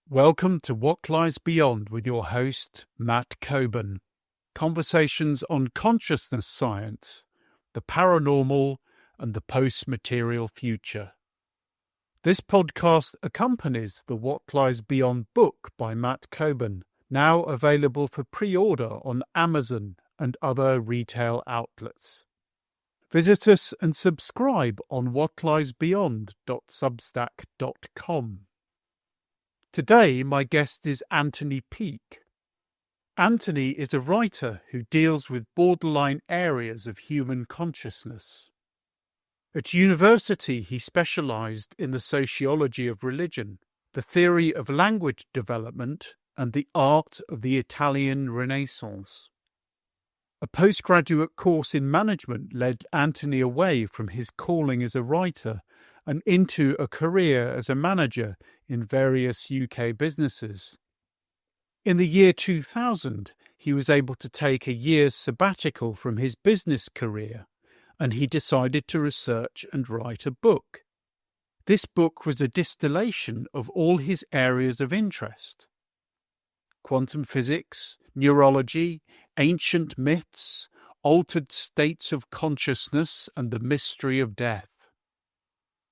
Welcome to What Lies Beyond with your host, Matt Coburn. Conversations on consciousness science, the paranormal, and the post-material future. This podcast accompanies the What Lies Beyond book by Matt Coburn, now available for pre-order on Amazon and other retail outlets. Visit us and subscribe on whatliesbeyond.substack.com. Today, my guest is Anthony Peake. Anthony is a writer who deals with borderline areas of human consciousness. At university, he specialised in the sociology of religion, the theory of language development, and the art of the Italian Renaissance. A postgraduate course in management led Anthony away from his calling as a writer and into a career as a manager in various UK businesses. In the year 2000, he was able to take a year's sabbatical from his business career, and he decided to research and write a book. This book was a distillation of all his areas of interest: quantum physics, neurology, ancient myths, altered states of consciousness, and the mystery of death.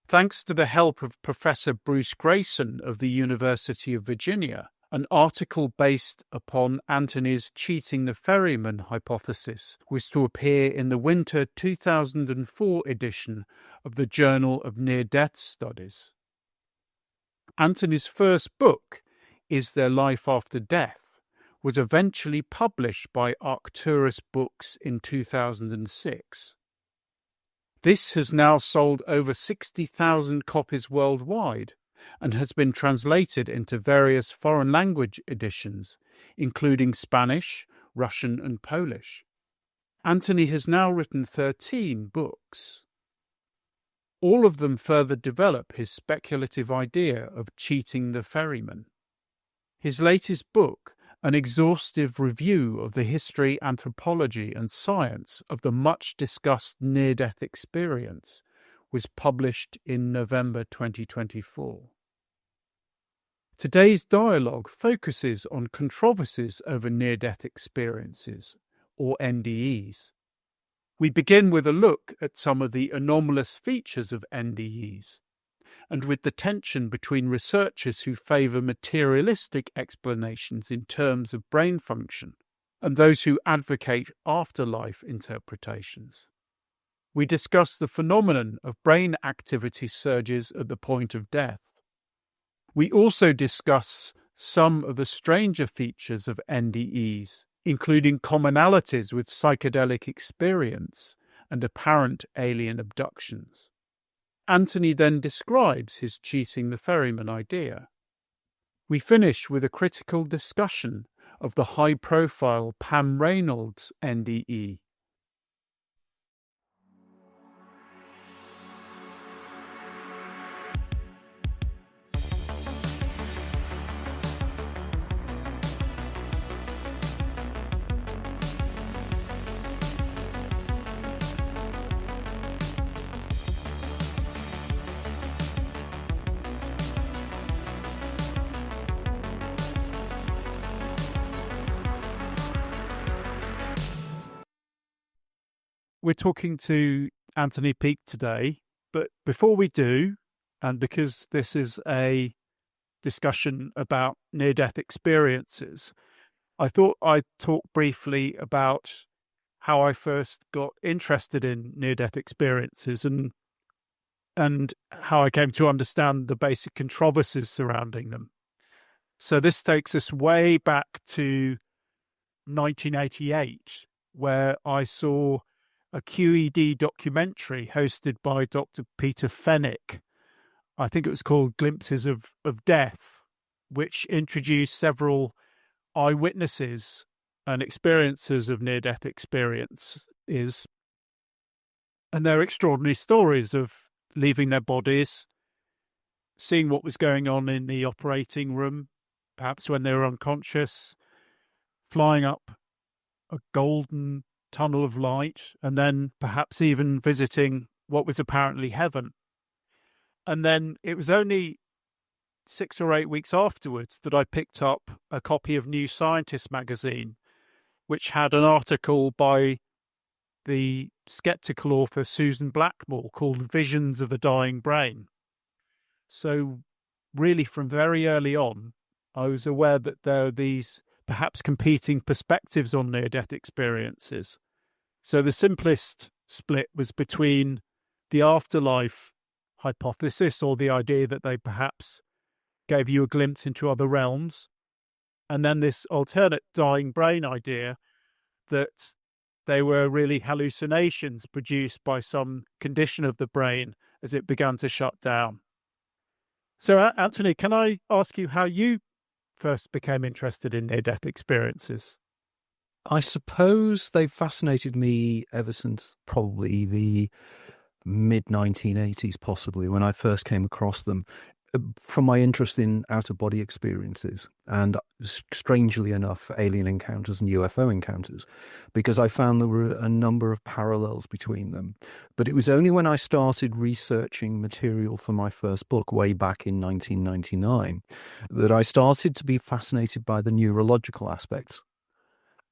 Thanks to the help of Professor Bruce Greyson of the University of Virginia, an article based upon Anthony's cheating the ferryman hypothesis was to appear in the winter 2004 edition of the Journal of Near-Death Studies. Anthony's first book, Is There Life After Death?, was eventually published by Arcturus Books in 2006. This has now sold over 60,000 copies worldwide and has been translated into various foreign language editions, including Spanish, Russian, and Polish. Anthony has now written 13 books. All of them further develop his speculative idea of cheating the ferryman. His latest book, an exhaustive review of the history, anthropology, and science of the much-discussed near-death experience, was published in November 2024. Today's dialogue focuses on controversies over near-death experiences, or NDEs. We begin with a look at some of the anomalous features of NDEs, and with the tension between researchers who favour materialistic explanations in terms of brain function and those who advocate afterlife interpretations. We discuss the phenomenon of brain activity surges at the point of death. We also discuss some of the stranger features of NDEs, including commonalities with psychedelic experience and apparent alien abductions. Anthony then describes his cheating the ferryman idea. We finish with a critical discussion of the high-profile Pam Reynolds NDE. We're talking to Anthony Peake today, but before we do, and because this is a discussion about near-death experiences, I thought I'd talk briefly about how I first got interested in near-death experiences and how I came to understand the basic controversies surrounding them. So this takes us way back to 1988, where I saw a QED documentary hosted by Dr. Peter Fenwick. I think it was called Glimpses of Death, which introduced several eyewitnesses and experiences of near-death experiences, and their extraordinary stories of leaving their bodies, seeing what was going on in the operating room, perhaps when they were unconscious, flying up a golden tunnel of light, and then perhaps even visiting what was apparently heaven. And then it was only 6 or 8 weeks afterwards that I picked up a copy of New Scientist magazine, which had an article by the skeptical author Susan Blackmore called Visions of the Dying Brain. So really from very early on, I was aware that there are these perhaps competing perspectives on near-death experiences. So the simplest split was between the afterlife hypothesis, or the idea that they perhaps gave you a glimpse into other realms, and then this alternate dying brain idea that they were really hallucinations produced by some condition of the brain as it began to shut down. So, Anthony, can I ask you how you first became interested in near-death experiences? I suppose they've fascinated me ever since probably the mid-1980s, possibly, when I first came across them, from my interest in out-of-body experiences and, strangely enough, alien encounters and UFO encounters, because I found there were a number of parallels between them. But it was only when I started researching material for my first book way back in 1999 that I started to be fascinated by the neurological aspects.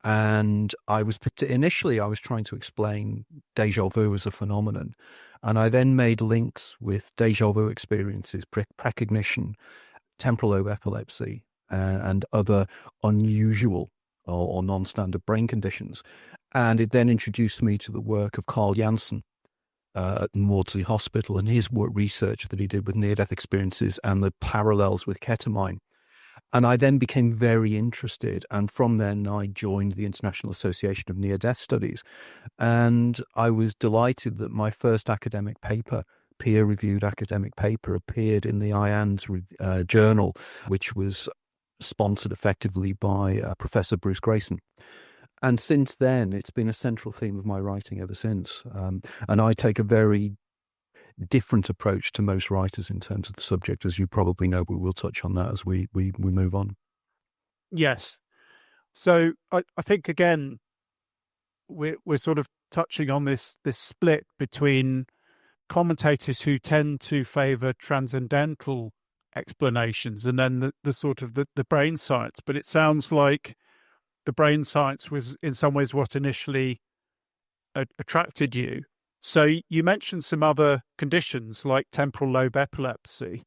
And initially I was trying to explain déjà vu as a phenomenon. And I then made links with déjà vu experiences, precognition, temporal lobe epilepsy, and other unusual or non-standard brain conditions. And it then introduced me to the work of Carl Janssen at Maudsley Hospital and his research that he did with near-death experiences and the parallels with ketamine. And I then became very interested. And from then I joined the International Association of Near-Death Studies. And I was delighted that my first academic paper, peer-reviewed academic paper, appeared in the IANDS journal, which was sponsored effectively by Professor Bruce Greyson. And since then, it's been a central theme of my writing ever since. And I take a very different approach to most writers in terms of the subject, as you probably know, but we'll touch on that as we move on. Yes. So I think, again, we're sort of touching on this split between commentators who tend to favour transcendental explanations and then the sort of the brain science. But it sounds like the brain science was in some ways what initially attracted you. So you mentioned some other conditions like temporal lobe epilepsy,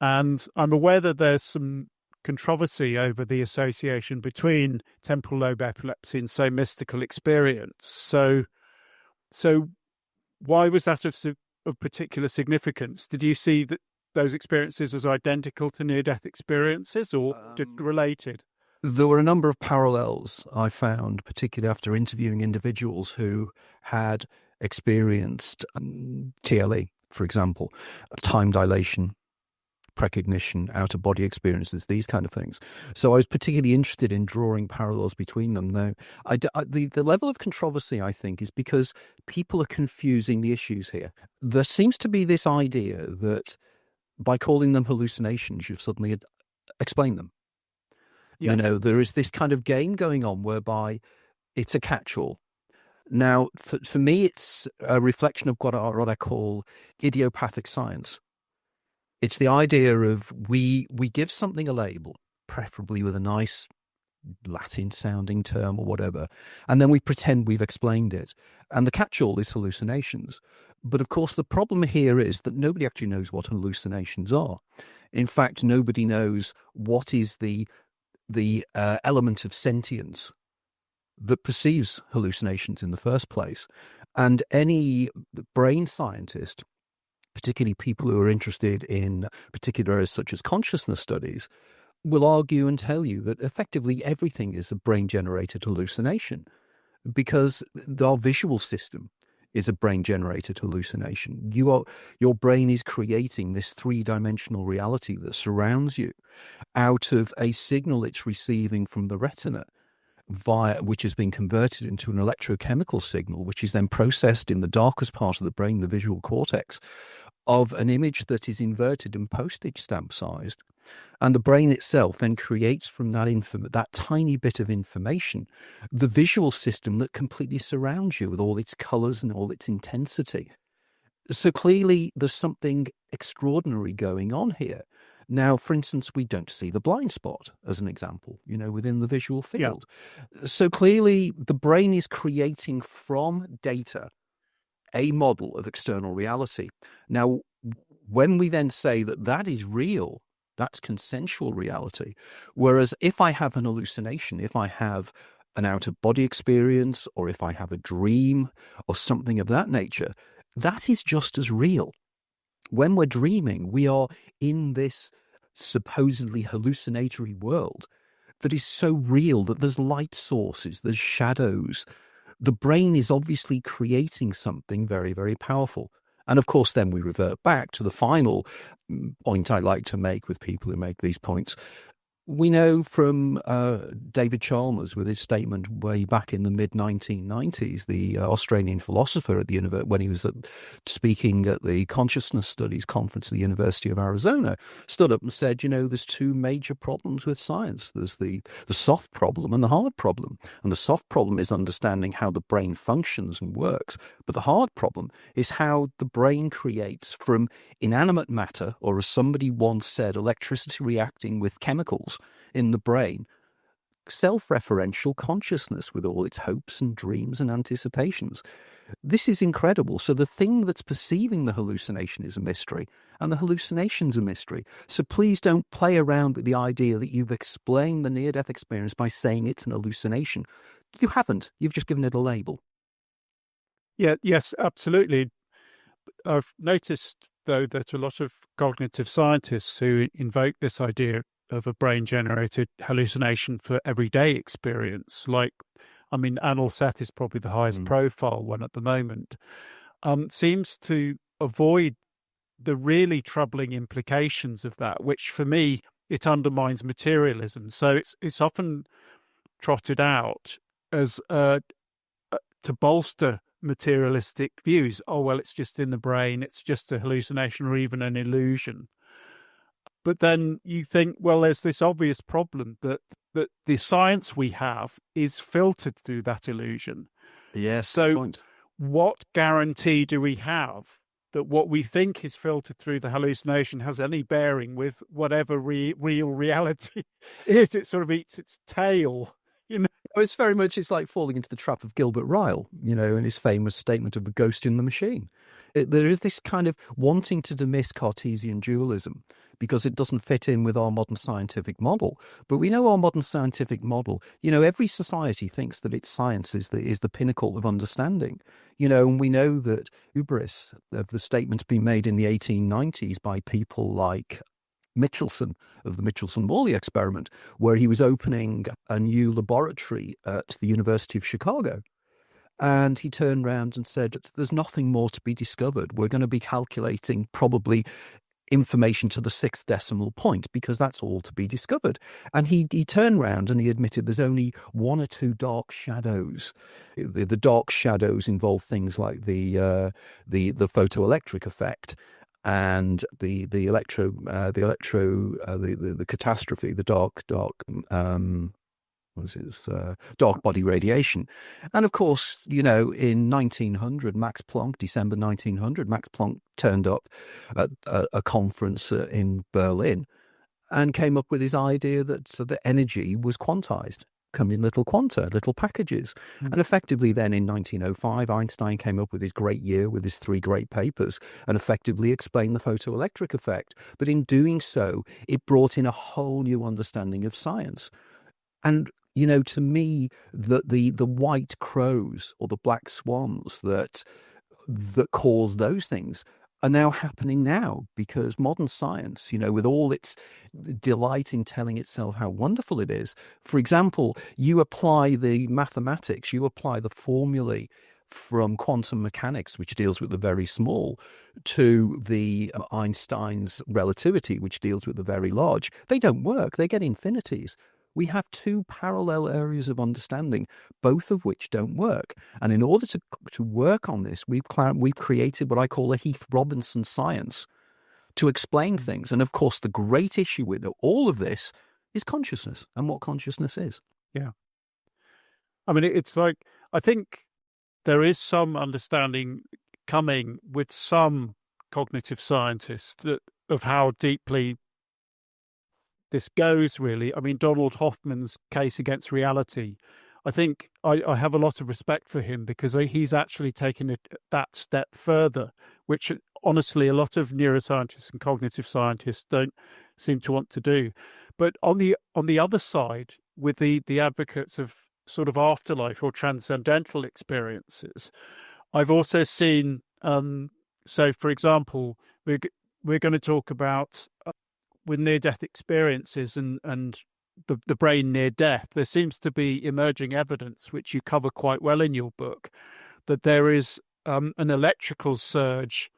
and I'm aware that there's some controversy over the association between temporal lobe epilepsy and, say, mystical experience. So why was that of particular significance? Did you see those experiences as identical to near-death experiences or related? There were a number of parallels I found, particularly after interviewing individuals who had experienced TLE, for example, time dilation, precognition, out-of-body experiences, these kind of things. So I was particularly interested in drawing parallels between them. Now, the level of controversy, I think, is because people are confusing the issues here. There seems to be this idea that by calling them hallucinations, you've suddenly explained them. Yeah. You know, there is this kind of game going on whereby it's a catch-all. Now, for me, it's a reflection of what I call idiopathic science. It's the idea of we give something a label, preferably with a nice Latin-sounding term or whatever, and then we pretend we've explained it. And the catch-all is hallucinations. But of course, the problem here is that nobody actually knows what hallucinations are. In fact, nobody knows what is the element of sentience that perceives hallucinations in the first place. And any brain scientist, particularly people who are interested in particular areas such as consciousness studies, will argue and tell you that effectively everything is a brain-generated hallucination because our visual system is a brain-generated hallucination. Your brain is creating this three-dimensional reality that surrounds you out of a signal it's receiving from the retina, which has been converted into an electrochemical signal, which is then processed in the darkest part of the brain, the visual cortex, of an image that is inverted and postage stamp sized. And the brain itself then creates from that tiny bit of information, the visual system that completely surrounds you with all its colors and all its intensity. So clearly there's something extraordinary going on here. Now, for instance, we don't see the blind spot as an example, within the visual field. Yeah. So clearly the brain is creating from data a model of external reality. Now, when we then say that that is real, that's consensual reality. Whereas if I have an hallucination, if I have an out-of-body experience, or if I have a dream or something of that nature, that is just as real. When we're dreaming, we are in this supposedly hallucinatory world that is so real that there's light sources, there's shadows. The brain is obviously creating something very, very powerful. And of course, then we revert back to the final point I like to make with people who make these points. We know from David Chalmers with his statement way back in the mid-1990s, the Australian philosopher at the university, when he was speaking at the Consciousness Studies Conference at the University of Arizona, stood up and said, there's two major problems with science. There's the soft problem and the hard problem. And the soft problem is understanding how the brain functions and works. But the hard problem is how the brain creates from inanimate matter, or as somebody once said, electricity reacting with chemicals in the brain, self-referential consciousness with all its hopes and dreams and anticipations. This is incredible. So the thing that's perceiving the hallucination is a mystery, and the hallucination's a mystery. So please don't play around with the idea that you've explained the near-death experience by saying it's an hallucination. You haven't. You've just given it a label. Yeah, yes, absolutely. I've noticed, though, that a lot of cognitive scientists who invoke this idea of a brain-generated hallucination for everyday experience, Anil Seth is probably the highest profile one at the moment, seems to avoid the really troubling implications of that, which for me, it undermines materialism. So it's often trotted out as to bolster materialistic views. Oh, well, it's just in the brain, it's just a hallucination or even an illusion. But then you think, well, there's this obvious problem that the science we have is filtered through that illusion. Yes. So what guarantee do we have that what we think is filtered through the hallucination has any bearing with whatever real reality is? It sort of eats its tail. It's very much, it's like falling into the trap of Gilbert Ryle, in his famous statement of the ghost in the machine. There is this kind of wanting to dismiss Cartesian dualism because it doesn't fit in with our modern scientific model. But we know our modern scientific model, every society thinks that its science is the pinnacle of understanding, and we know that hubris of the statements being made in the 1890s by people like Michelson of the Michelson-Morley experiment, where he was opening a new laboratory at the University of Chicago. And he turned around and said, there's nothing more to be discovered. We're going to be calculating probably information to the 6th decimal point because that's all to be discovered. And he turned around and he admitted there's only one or two dark shadows. The dark shadows involve things like the photoelectric effect and the catastrophe, the dark dark body radiation. And of course, in 1900, December 1900, Max Planck turned up at a conference in Berlin and came up with his idea that the energy was quantized, come in little quanta, little packages. And effectively then in 1905, Einstein came up with his great year with his 3 great papers and effectively explained the photoelectric effect. But in doing so, it brought in a whole new understanding of science. And to me, the white crows or the black swans that cause those things are now happening now because modern science, with all its delight in telling itself how wonderful it is. For example, you apply the mathematics, you apply the formulae from quantum mechanics, which deals with the very small, to the Einstein's relativity, which deals with the very large. They don't work. They get infinities. We have 2 parallel areas of understanding, both of which don't work. And in order to work on this, we've created what I call a Heath Robinson science to explain things. And of course, the great issue with all of this is consciousness and what consciousness is. Yeah. It's like, I think there is some understanding coming with some cognitive scientists of how deeply this goes, really. I mean, Donald Hoffman's case against reality, I think I have a lot of respect for him because he's actually taken it that step further, which honestly a lot of neuroscientists and cognitive scientists don't seem to want to do. But on the other side, with the advocates of sort of afterlife or transcendental experiences, I've also seen. So, for example, we're going to talk about with near-death experiences and the brain near death. There seems to be emerging evidence, which you cover quite well in your book, that there is an electrical surge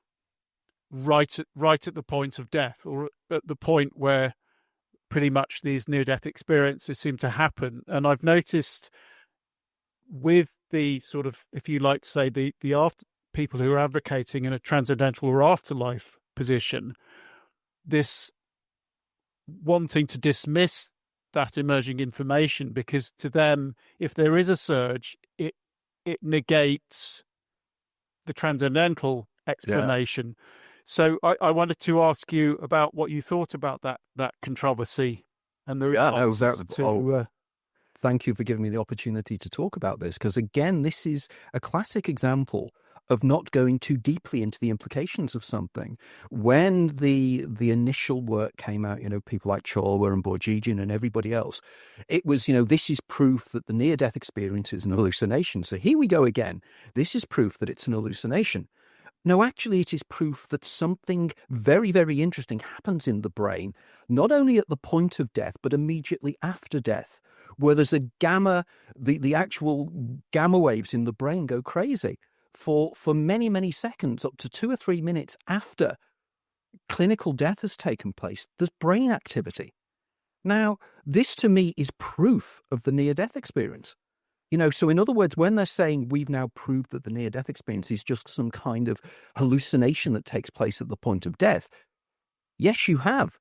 right at the point of death, or at the point where pretty much these near-death experiences seem to happen. And I've noticed with the sort of, if you like to say, the after people who are advocating in a transcendental or afterlife position, this wanting to dismiss that emerging information, because to them, if there is a surge, it negates the transcendental explanation. Yeah. So I wanted to ask you about what you thought about that controversy and the Thank you for giving me the opportunity to talk about this, because again, this is a classic example of not going too deeply into the implications of something. When the initial work came out, people like Chorwa and Bourgigian and everybody else, it was, this is proof that the near-death experience is an hallucination. So here we go again. This is proof that it's an hallucination. No, actually, it is proof that something very, very interesting happens in the brain, not only at the point of death, but immediately after death, where there's a gamma, the actual gamma waves in the brain go crazy for many, many seconds, up to 2 or 3 minutes after clinical death has taken place. There's brain activity. Now, this to me is proof of the near-death experience. So in other words, when they're saying we've now proved that the near-death experience is just some kind of hallucination that takes place at the point of death, yes, you have.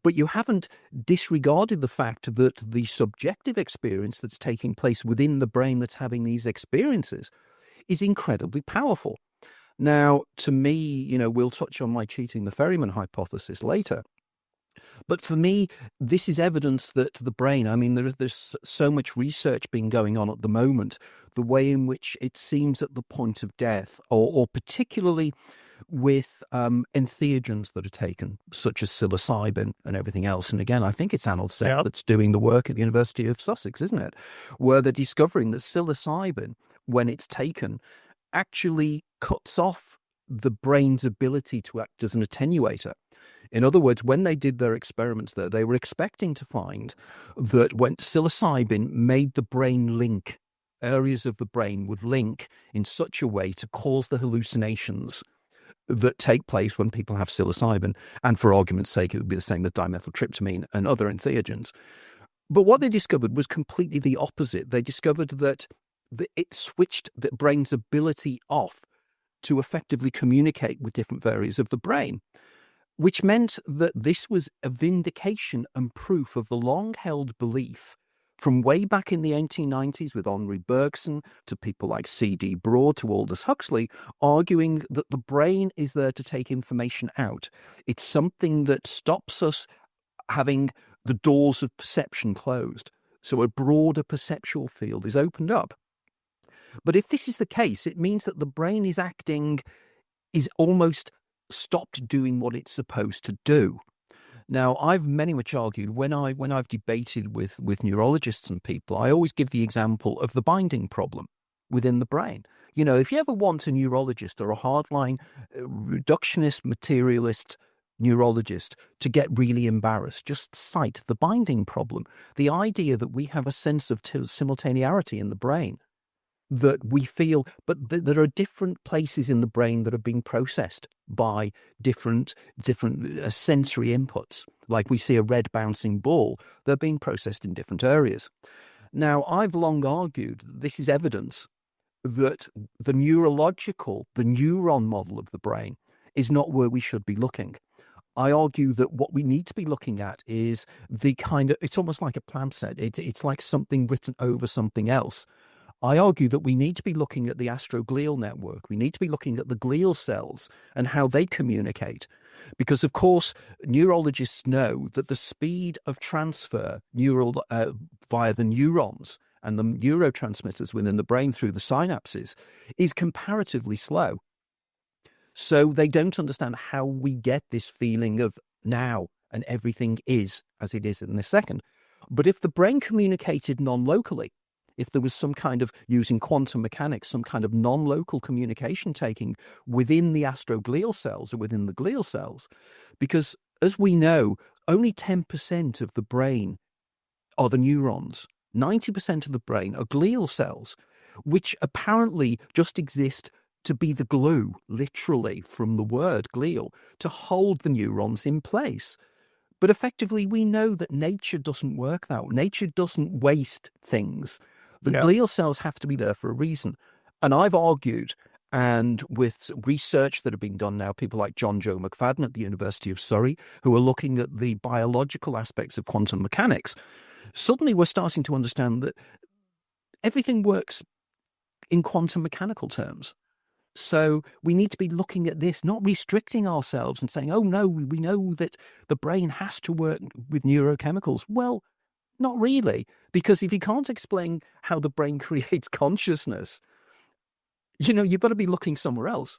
But you haven't disregarded the fact that the subjective experience that's taking place within the brain that's having these experiences is incredibly powerful. Now, to me, we'll touch on my cheating the Ferryman hypothesis later. But for me, this is evidence that the brain, there's so much research being going on at the moment, the way in which it seems at the point of death, or particularly with entheogens that are taken, such as psilocybin and everything else. And again, I think it's Anil Seth that's doing the work at the University of Sussex, isn't it? Where they're discovering that psilocybin, when it's taken, actually cuts off the brain's ability to act as an attenuator. In other words, when they did their experiments there, they were expecting to find that when psilocybin made the brain link, areas of the brain would link in such a way to cause the hallucinations that take place when people have psilocybin. And for argument's sake, it would be the same with dimethyltryptamine and other entheogens. But what they discovered was completely the opposite. They discovered that it switched the brain's ability off to effectively communicate with different areas of the brain, which meant that this was a vindication and proof of the long-held belief from way back in the 1890s with Henri Bergson to people like C.D. Broad to Aldous Huxley, arguing that the brain is there to take information out. It's something that stops us having the doors of perception closed, so a broader perceptual field is opened up. But if this is the case, it means that the brain is almost stopped doing what it's supposed to do. Now, I've many much argued when I've debated with neurologists and people, I always give the example of the binding problem within the brain. If you ever want a neurologist or a hardline reductionist materialist neurologist to get really embarrassed, just cite the binding problem, the idea that we have a sense of simultaneity in the brain, that we feel, but there are different places in the brain that are being processed by different sensory inputs. Like we see a red bouncing ball, they're being processed in different areas. Now, I've long argued that this is evidence that the neuron model of the brain is not where we should be looking. I argue that what we need to be looking at is the kind of, it's almost like a palimpsest. It's like something written over something else. I argue that we need to be looking at the astroglial network. We need to be looking at the glial cells and how they communicate. Because, of course, neurologists know that the speed of transfer via the neurons and the neurotransmitters within the brain through the synapses is comparatively slow. So they don't understand how we get this feeling of now and everything is as it is in this second. But if the brain communicated non-locally, if there was some kind of, using quantum mechanics, some kind of non-local communication taking within the astroglial cells or within the glial cells, because as we know, only 10% of the brain are the neurons. 90% of the brain are glial cells, which apparently just exist to be the glue, literally from the word glial, to hold the neurons in place. But effectively, we know that nature doesn't work that way. Nature doesn't waste things. The glial cells have to be there for a reason. And I've argued, and with research that have been done now, people like John Joe McFadden at the University of Surrey, who are looking at the biological aspects of quantum mechanics, suddenly we're starting to understand that everything works in quantum mechanical terms. So we need to be looking at this, not restricting ourselves and saying, oh, no, we know that the brain has to work with neurochemicals. Well, not really, because if you can't explain how the brain creates consciousness, you've got to be looking somewhere else.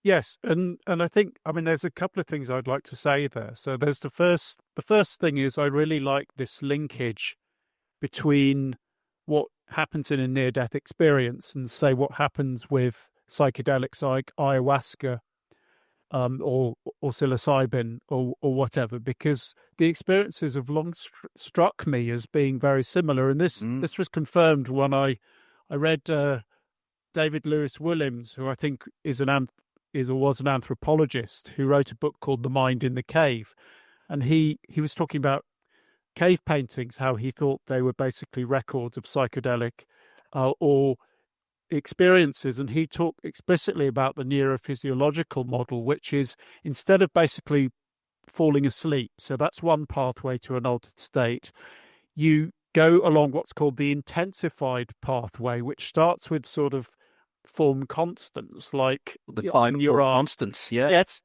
Yes, and I think, there's a couple of things I'd like to say there. So there's the first thing is I really like this linkage between what happens in a near-death experience and say what happens with psychedelics like ayahuasca or psilocybin or whatever, because the experiences have long struck me as being very similar. And this was confirmed when I read David Lewis Williams, who I think was an anthropologist, who wrote a book called The Mind in the Cave. And he was talking about cave paintings, how he thought they were basically records of psychedelic or experiences. And he talked explicitly about the neurophysiological model, which is instead of basically falling asleep, so that's one pathway to an altered state, you go along what's called the intensified pathway, which starts with sort of form constants like the constants. Yes,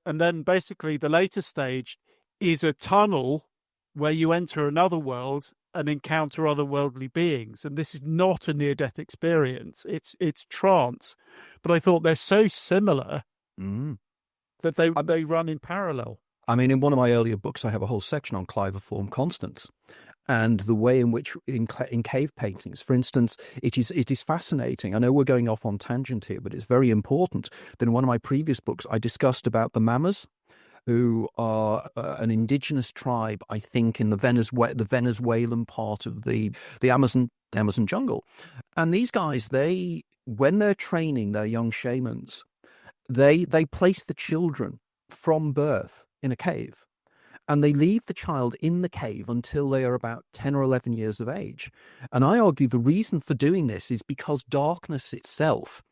and then basically the later stage is a tunnel where you enter another world and encounter otherworldly beings. And this is not a near-death experience. It's trance. But I thought they're so similar that they run in parallel. In one of my earlier books, I have a whole section on claviform constants and the way in which in cave paintings, for instance, it is fascinating. I know we're going off on tangent here, but it's very important that in one of my previous books, I discussed about the Mamas, who are an indigenous tribe, I think, in the Venezuelan part of the Amazon jungle. And these guys, when they're training their young shamans, they place the children from birth in a cave. And they leave the child in the cave until they are about 10 or 11 years of age. And I argue the reason for doing this is because darkness itself,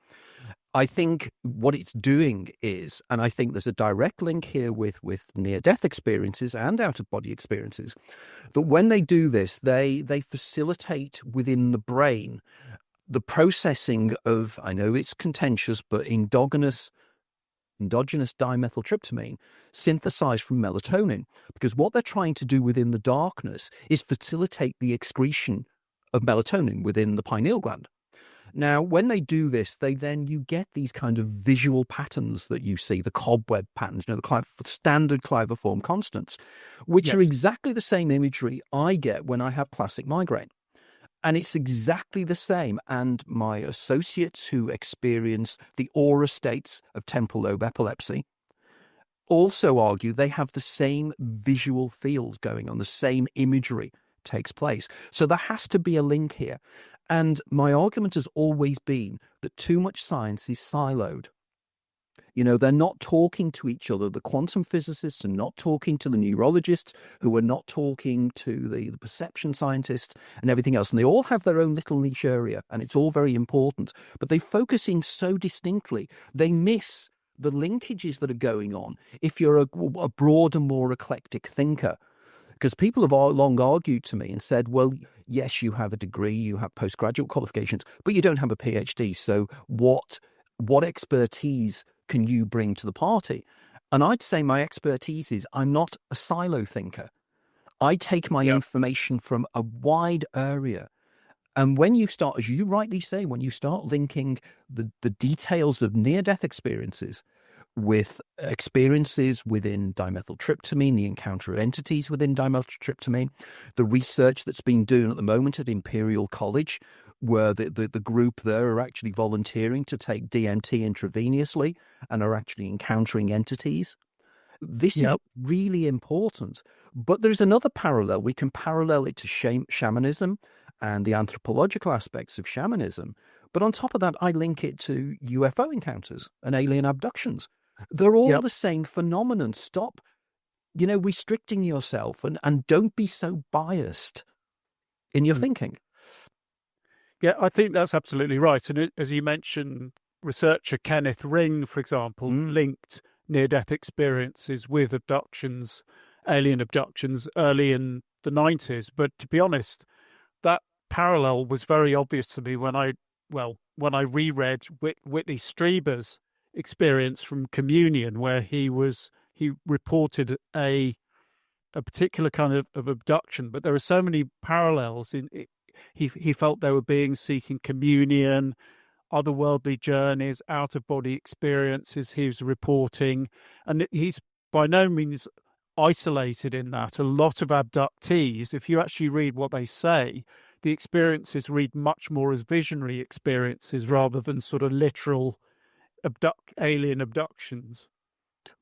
I think what it's doing is, and I think there's a direct link here with near-death experiences and out-of-body experiences, that when they do this, they facilitate within the brain the processing of, I know it's contentious, but endogenous dimethyltryptamine synthesized from melatonin, because what they're trying to do within the darkness is facilitate the excretion of melatonin within the pineal gland. Now, when they do this, you get these kind of visual patterns that you see, the cobweb patterns, the standard claviform constants, which are exactly the same imagery I get when I have classic migraine. And it's exactly the same. And my associates who experience the aura states of temporal lobe epilepsy also argue they have the same visual fields going on, the same imagery takes place. So there has to be a link here. And my argument has always been that too much science is siloed. They're not talking to each other. The quantum physicists are not talking to the neurologists, who are not talking to the perception scientists and everything else. And they all have their own little niche area, and it's all very important. But they focus in so distinctly, they miss the linkages that are going on if you're a broader, more eclectic thinker. Because people have all long argued to me and said, well, yes, you have a degree, you have postgraduate qualifications, but you don't have a PhD. So what expertise can you bring to the party? And I'd say my expertise is I'm not a silo thinker. I take my information from a wide area. And when you start, as you rightly say, when you start linking the details of near-death experiences with experiences within dimethyltryptamine, the encounter of entities within dimethyltryptamine, the research that's been done at the moment at Imperial College, where the group there are actually volunteering to take DMT intravenously and are actually encountering entities. This is really important. But there's another parallel. We can parallel it to shamanism and the anthropological aspects of shamanism. But on top of that, I link it to UFO encounters and alien abductions. They're all the same phenomenon. Stop, restricting yourself and don't be so biased in your thinking. Yeah, I think that's absolutely right. And as you mentioned, researcher Kenneth Ring, for example, linked near-death experiences with abductions, alien abductions, early in the 90s. But to be honest, that parallel was very obvious to me when I reread Whitley Strieber's experience from Communion, where he reported a particular kind of abduction. But there are so many parallels in it. He felt they were beings seeking communion, otherworldly journeys, out-of-body experiences he was reporting. And he's by no means isolated in that. A lot of abductees, if you actually read what they say, the experiences read much more as visionary experiences rather than sort of literal alien abductions.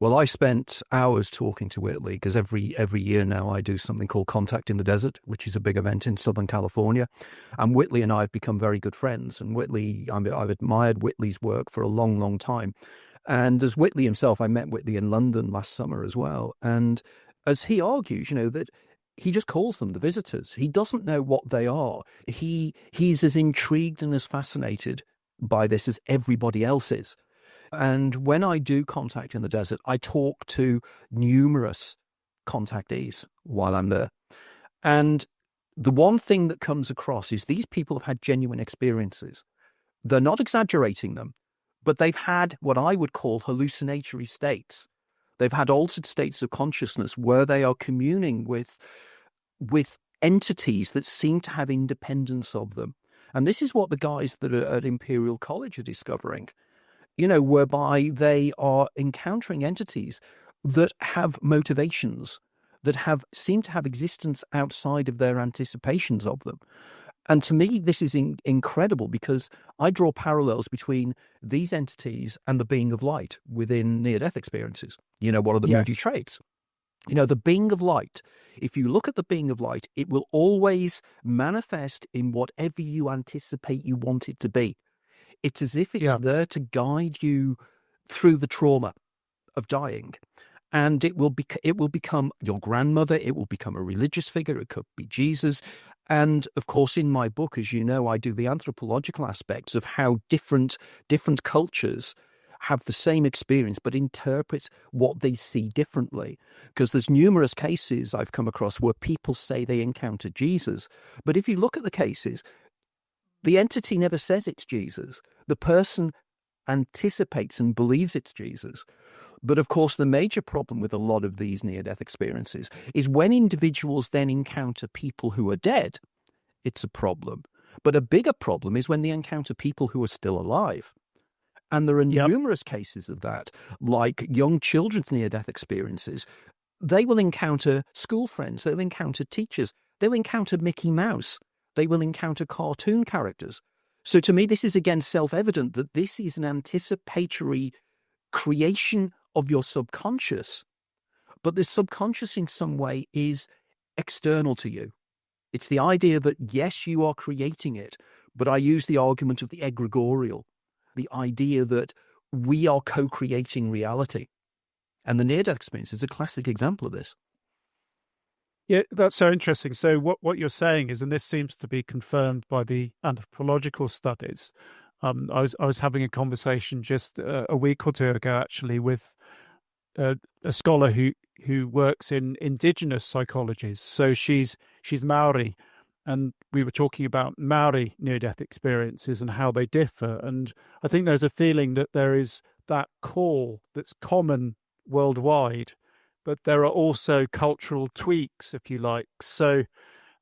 Well, I spent hours talking to Whitley because every year now I do something called Contact in the Desert, which is a big event in Southern California. And Whitley and I have become very good friends. And I've admired Whitley's work for a long, long time. And as Whitley himself, I met Whitley in London last summer as well. And as he argues, that he just calls them the visitors. He doesn't know what they are. He's as intrigued and as fascinated by this as everybody else is. And when I do Contact in the Desert, I talk to numerous contactees while I'm there. And the one thing that comes across is these people have had genuine experiences. They're not exaggerating them, but they've had what I would call hallucinatory states. They've had altered states of consciousness where they are communing with entities that seem to have independence of them. And this is what the guys that are at Imperial College are discovering. Whereby they are encountering entities that have motivations, that seem to have existence outside of their anticipations of them. And to me, this is incredible because I draw parallels between these entities and the being of light within near-death experiences. What are the moody traits? The being of light, if you look at the being of light, it will always manifest in whatever you anticipate you want it to be. It's as if it's there to guide you through the trauma of dying. And it will become your grandmother. It will become a religious figure. It could be Jesus. And of course, in my book, as you know, I do the anthropological aspects of how different cultures have the same experience, but interpret what they see differently. Because there's numerous cases I've come across where people say they encountered Jesus. But if you look at the cases, the entity never says it's Jesus. The person anticipates and believes it's Jesus. But of course, the major problem with a lot of these near-death experiences is when individuals then encounter people who are dead, it's a problem. But a bigger problem is when they encounter people who are still alive. And there are numerous cases of that, like young children's near-death experiences. They will encounter school friends. They'll encounter teachers. They'll encounter Mickey Mouse. They will encounter cartoon characters. So to me, this is again self-evident that this is an anticipatory creation of your subconscious, but the subconscious in some way is external to you. It's the idea that, yes, you are creating it, but I use the argument of the egregorial, the idea that we are co-creating reality. And the near-death experience is a classic example of this. Yeah, that's so interesting. So what you're saying is, and this seems to be confirmed by the anthropological studies, I was having a conversation just a week or two ago, actually, with a scholar who works in indigenous psychologies. So she's Maori, and we were talking about Maori near-death experiences and how they differ. And I think there's a feeling that there is that core that's common worldwide, but there are also cultural tweaks, if you like. So,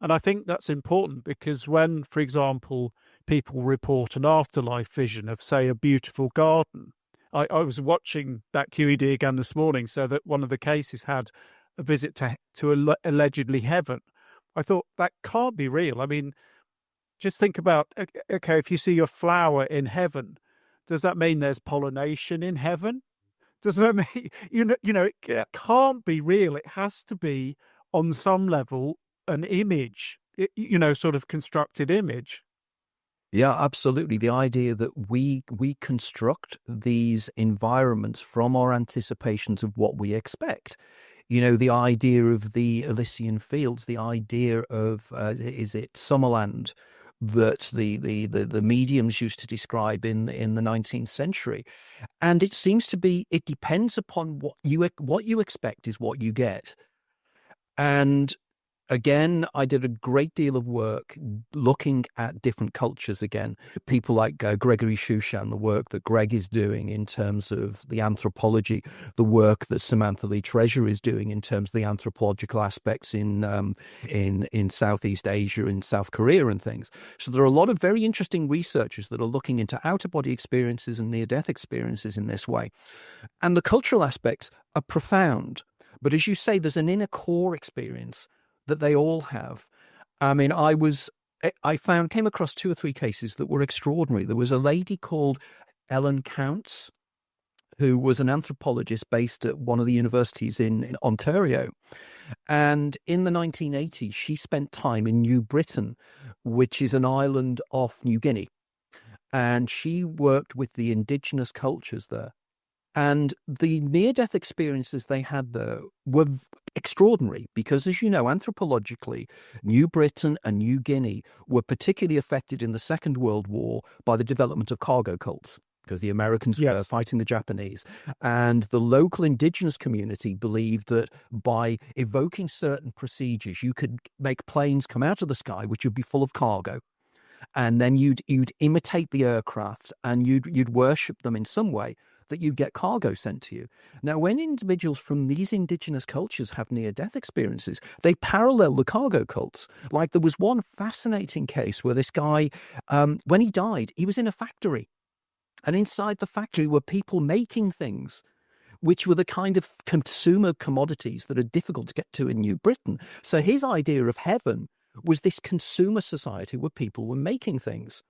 and I think that's important because when, for example, people report an afterlife vision of, say, a beautiful garden, I was watching that QED again this morning, so that one of the cases had a visit to allegedly heaven. I thought that can't be real. I mean, just think about, okay, if you see a flower in heaven, does that mean there's pollination in heaven? Does that mean, it can't be real. It has to be on some level an image, sort of constructed image. Yeah, absolutely. The idea that we construct these environments from our anticipations of what we expect. The idea of the Elysian Fields, the idea of is it Summerland that the mediums used to describe in the 19th century, and it seems to be it depends upon what you expect is what you get, and again, I did a great deal of work looking at different cultures again. People like Gregory Shushan, the work that Greg is doing in terms of the anthropology, the work that Samantha Lee Treasure is doing in terms of the anthropological aspects in Southeast Asia, in South Korea and things. So there are a lot of very interesting researchers that are looking into out-of-body experiences and near-death experiences in this way. And the cultural aspects are profound. But as you say, there's an inner core experience that they all have. I mean, came across 2 or 3 cases that were extraordinary. There was a lady called Ellen Counts, who was an anthropologist based at one of the universities in Ontario. And in the 1980s, she spent time in New Britain, which is an island off New Guinea. And she worked with the indigenous cultures there. And the near-death experiences they had there were extraordinary because, as you know, anthropologically, New Britain and New Guinea were particularly affected in the Second World War by the development of cargo cults because the Americans were fighting the Japanese. And the local indigenous community believed that by evoking certain procedures, you could make planes come out of the sky, which would be full of cargo. And then you'd imitate the aircraft and you'd worship them in some way, that you get cargo sent to you. Now, when individuals from these indigenous cultures have near-death experiences, they parallel the cargo cults. Like there was one fascinating case where this guy, when he died, he was in a factory. And inside the factory were people making things, which were the kind of consumer commodities that are difficult to get to in New Britain. So his idea of heaven was this consumer society where people were making things.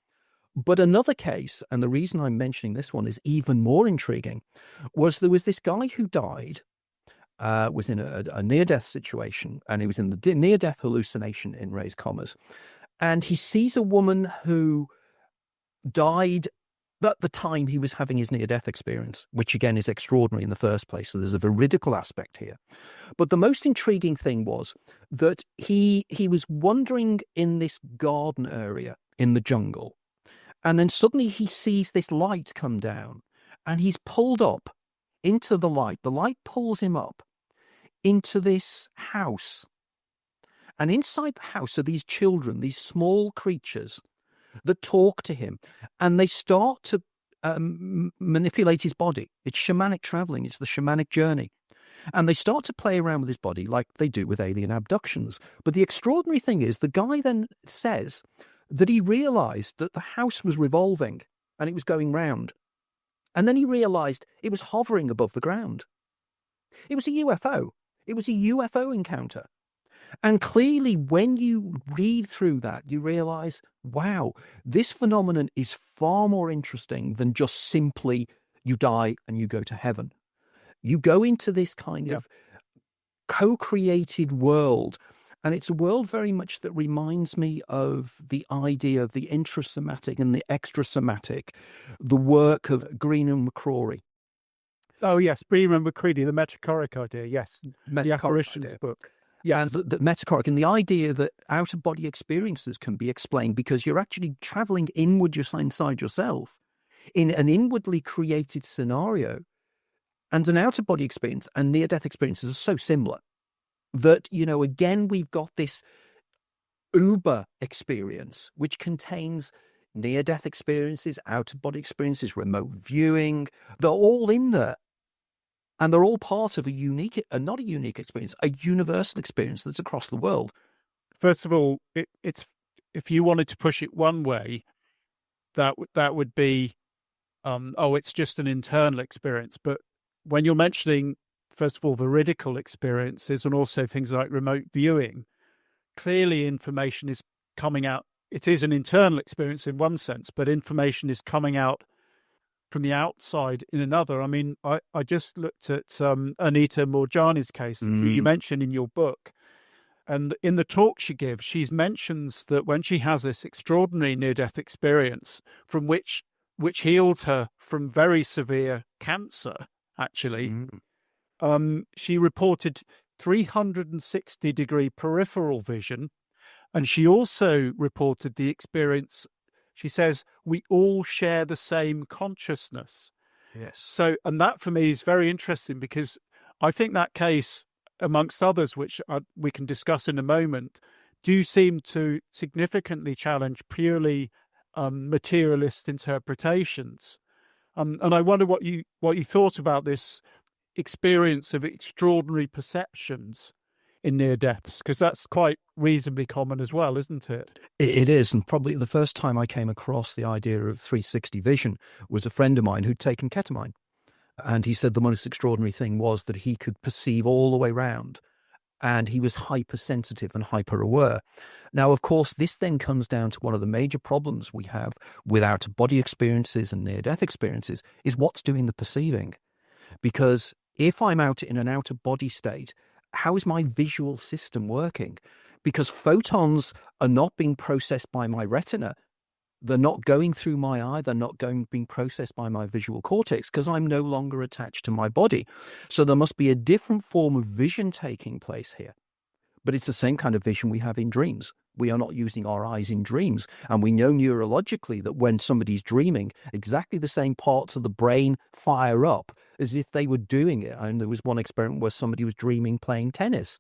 But another case, and the reason I'm mentioning this one is even more intriguing, was there was this guy who died, was in a near-death situation, and he was in the near-death hallucination, in raised commas, and he sees a woman who died at the time he was having his near-death experience, which again is extraordinary in the first place. So there's a veridical aspect here. But the most intriguing thing was that he was wandering in this garden area in the jungle. And then suddenly he sees this light come down and he's pulled up into the light. The light pulls him up into this house. And inside the house are these children, these small creatures that talk to him. And they start to manipulate his body. It's shamanic traveling. It's the shamanic journey. And they start to play around with his body like they do with alien abductions. But the extraordinary thing is the guy then says that he realized that the house was revolving and it was going round. And then he realized it was hovering above the ground. It was a UFO. It was a UFO encounter. And clearly, when you read through that, you realize, wow, this phenomenon is far more interesting than just simply you die and you go to heaven. You go into this kind of co-created world. And it's a world very much that reminds me of the idea of the intrasomatic and the extrasomatic, the work of Green and McCrory. Oh, yes, Green and McCready, the metachoric idea, yes. The apparitions book. Yes. And the metachoric, and the idea that out-of-body experiences can be explained because you're actually traveling inward inside yourself in an inwardly created scenario. And an out-of-body experience and near-death experiences are so similar that, again, we've got this uber experience, which contains near-death experiences, out-of-body experiences, remote viewing. They're all in there. And they're all part of not a unique experience, a universal experience that's across the world. First of all, it's if you wanted to push it one way, that would be, it's just an internal experience. But when you're mentioning, first of all, veridical experiences and also things like remote viewing, clearly information is coming out. It is an internal experience in one sense, but information is coming out from the outside in another. I mean, I just looked at Anita Moorjani's case, who you mentioned in your book. And in the talk she gives, she mentions that when she has this extraordinary near-death experience from which healed her from very severe cancer, actually, she reported 360-degree peripheral vision. And she also reported the experience. She says, we all share the same consciousness. Yes. So, and that for me is very interesting, because I think that case, amongst others, which we can discuss in a moment, do seem to significantly challenge purely materialist interpretations. And I wonder what you thought about this experience of extraordinary perceptions in near deaths, because that's quite reasonably common as well, isn't it? It is. And probably the first time I came across the idea of 360 vision was a friend of mine who'd taken ketamine. And he said the most extraordinary thing was that he could perceive all the way round, and he was hypersensitive and hyper aware. Now, of course, this then comes down to one of the major problems we have with out-of-body experiences and near-death experiences is what's doing the perceiving. Because if I'm out in an out-of-body state, how is my visual system working? Because photons are not being processed by my retina. They're not going through my eye. They're not being processed by my visual cortex, because I'm no longer attached to my body. So there must be a different form of vision taking place here. But it's the same kind of vision we have in dreams. We are not using our eyes in dreams. And we know neurologically that when somebody's dreaming, exactly the same parts of the brain fire up as if they were doing it. And there was one experiment where somebody was dreaming playing tennis.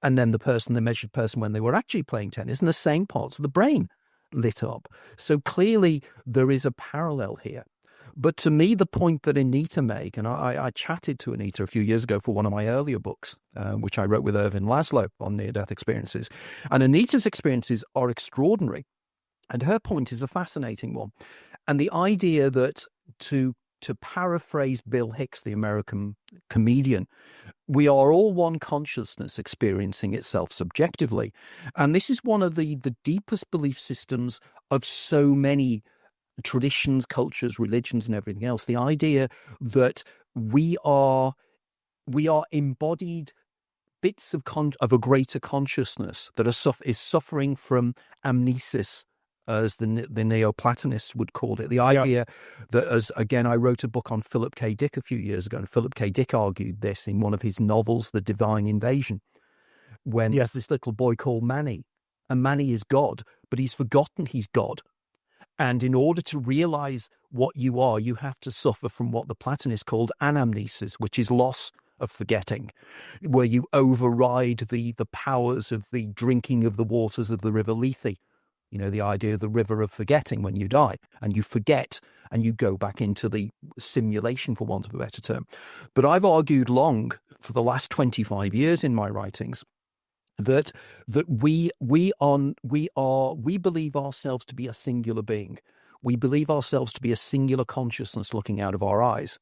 And then they measured person when they were actually playing tennis, and the same parts of the brain lit up. So clearly there is a parallel here. But to me, the point that Anita made, and I chatted to Anita a few years ago for one of my earlier books, which I wrote with Irvin Laszlo on near-death experiences. And Anita's experiences are extraordinary. And her point is a fascinating one. And the idea that, to paraphrase Bill Hicks, the American comedian, we are all one consciousness experiencing itself subjectively. And this is one of the deepest belief systems of so many traditions, cultures, religions, and everything else. The idea that we are embodied bits of a greater consciousness that is suffering from amnesis, as the Neoplatonists would call it. The idea that, as again, I wrote a book on Philip K. Dick a few years ago, and Philip K. Dick argued this in one of his novels, The Divine Invasion, when there's this little boy called Manny, and Manny is God, but he's forgotten he's God. And in order to realize what you are, you have to suffer from what the Platonists called anamnesis, which is loss of forgetting, where you override the powers of the drinking of the waters of the river Lethe. You know, the idea of the river of forgetting when you die, and you forget and you go back into the simulation, for want of a better term. But I've argued long, for the last 25 years in my writings, that we believe ourselves to be a singular being. We believe ourselves to be a singular consciousness looking out of our eyes.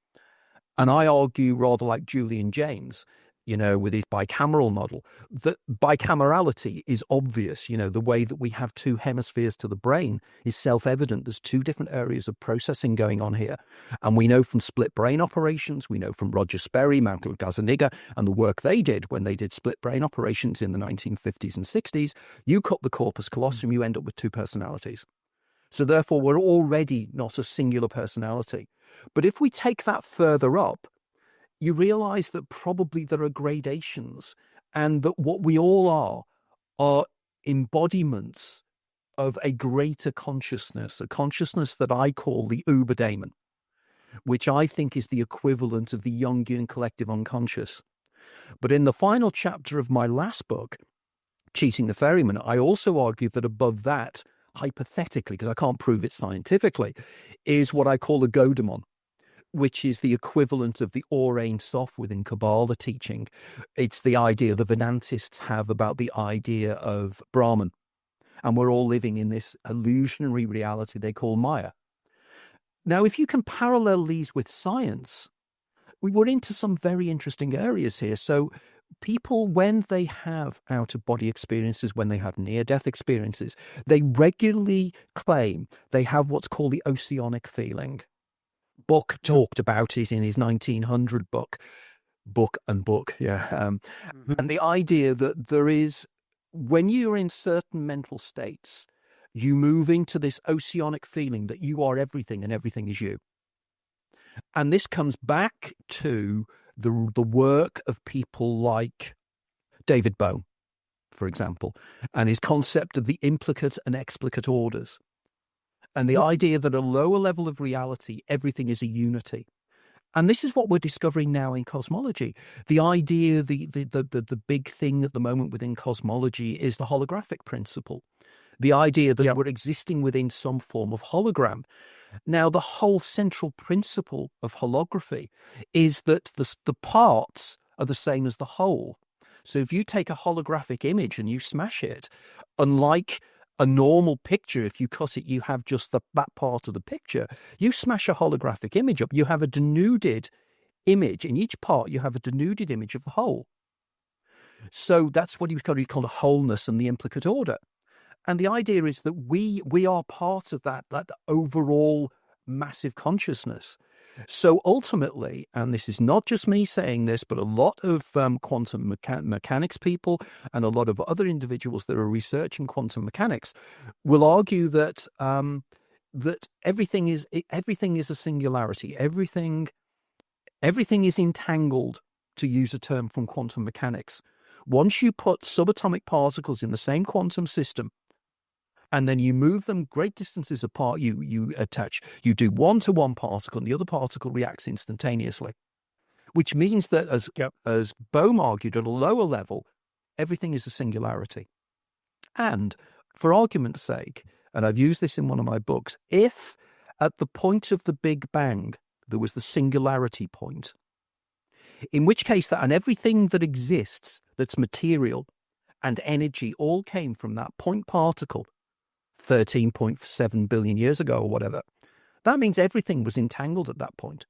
And I argue, rather like Julian Jaynes, with his bicameral model, that bicamerality is obvious. The way that we have two hemispheres to the brain is self-evident. There's two different areas of processing going on here. And we know from split brain operations, we know from Roger Sperry, Malcolm Gazzaniga, and the work they did when they did split brain operations in the 1950s and 60s, you cut the corpus callosum, you end up with two personalities. So therefore, we're already not a singular personality. But if we take that further up, you realize that probably there are gradations, and that what we all are embodiments of a greater consciousness, a consciousness that I call the Uberdaemon. which I think is the equivalent of the Jungian collective unconscious. But in the final chapter of my last book, Cheating the Ferryman, I also argue that above that, hypothetically, because I can't prove it scientifically, is what I call a Godemon, which is the equivalent of the Or Ein Sof within Kabbalah teaching. It's the idea the Vedantaists have about the idea of Brahman. And we're all living in this illusionary reality they call Maya. Now, if you can parallel these with science, we're into some very interesting areas here. So people, when they have out-of-body experiences, when they have near-death experiences, they regularly claim they have what's called the oceanic feeling. Buck talked about it in his 1900 book, and the idea that there is, when you're in certain mental states, you move into this oceanic feeling that you are everything and everything is you. And this comes back to the work of people like David Bohm, for example, and his concept of the implicate and explicate orders. And the idea that at a lower level of reality, everything is a unity. And this is what we're discovering now in cosmology. The idea, the big thing at the moment within cosmology is the holographic principle. The idea that we're existing within some form of hologram. Now, the whole central principle of holography is that the parts are the same as the whole. So if you take a holographic image and you smash it, unlike a normal picture, if you cut it, you have just that part of the picture. You smash a holographic image up, you have a denuded image. In each part, you have a denuded image of the whole. So that's what you call a wholeness and the implicate order. And the idea is that we are part of that overall massive consciousness. So ultimately, and this is not just me saying this, but a lot of quantum mechanics people and a lot of other individuals that are researching quantum mechanics will argue that that everything is a singularity. Everything is entangled, to use a term from quantum mechanics. Once you put subatomic particles in the same quantum system, and then you move them great distances apart, you do one to one particle, and the other particle reacts instantaneously, which means that, as Bohm argued, at a lower level, everything is a singularity. And for argument's sake, and I've used this in one of my books, if at the point of the Big Bang there was the singularity point, in which case and everything that exists that's material and energy all came from that point particle 13.7 billion years ago or whatever, that means everything was entangled at that point.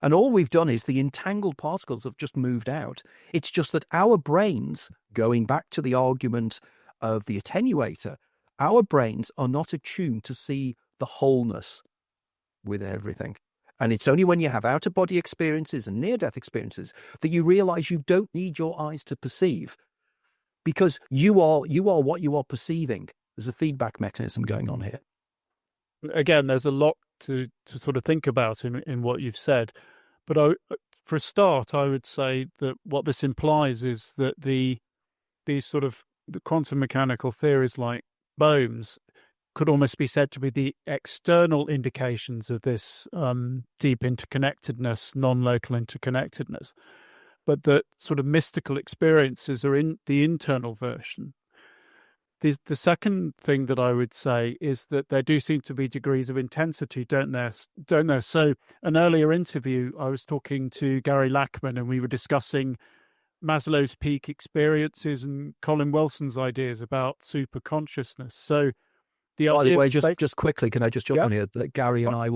And all we've done is the entangled particles have just moved out. It's just that our brains, going back to the argument of the attenuator, our brains are not attuned to see the wholeness with everything. And it's only when you have out-of-body experiences and near-death experiences that you realize you don't need your eyes to perceive, because you are what you are perceiving. There's a feedback mechanism going on here. Again, there's a lot to sort of think about in what you've said. But for a start, I would say that what this implies is that these sort of the quantum mechanical theories like Bohm's could almost be said to be the external indications of this deep interconnectedness, non-local interconnectedness. But that sort of mystical experiences are in the internal version. The second thing that I would say is that there do seem to be degrees of intensity, don't there? So an earlier interview, I was talking to Gary Lackman and we were discussing Maslow's peak experiences and Colin Wilson's ideas about superconsciousness. So by the way, just quickly, can I just jump on here? That Gary and I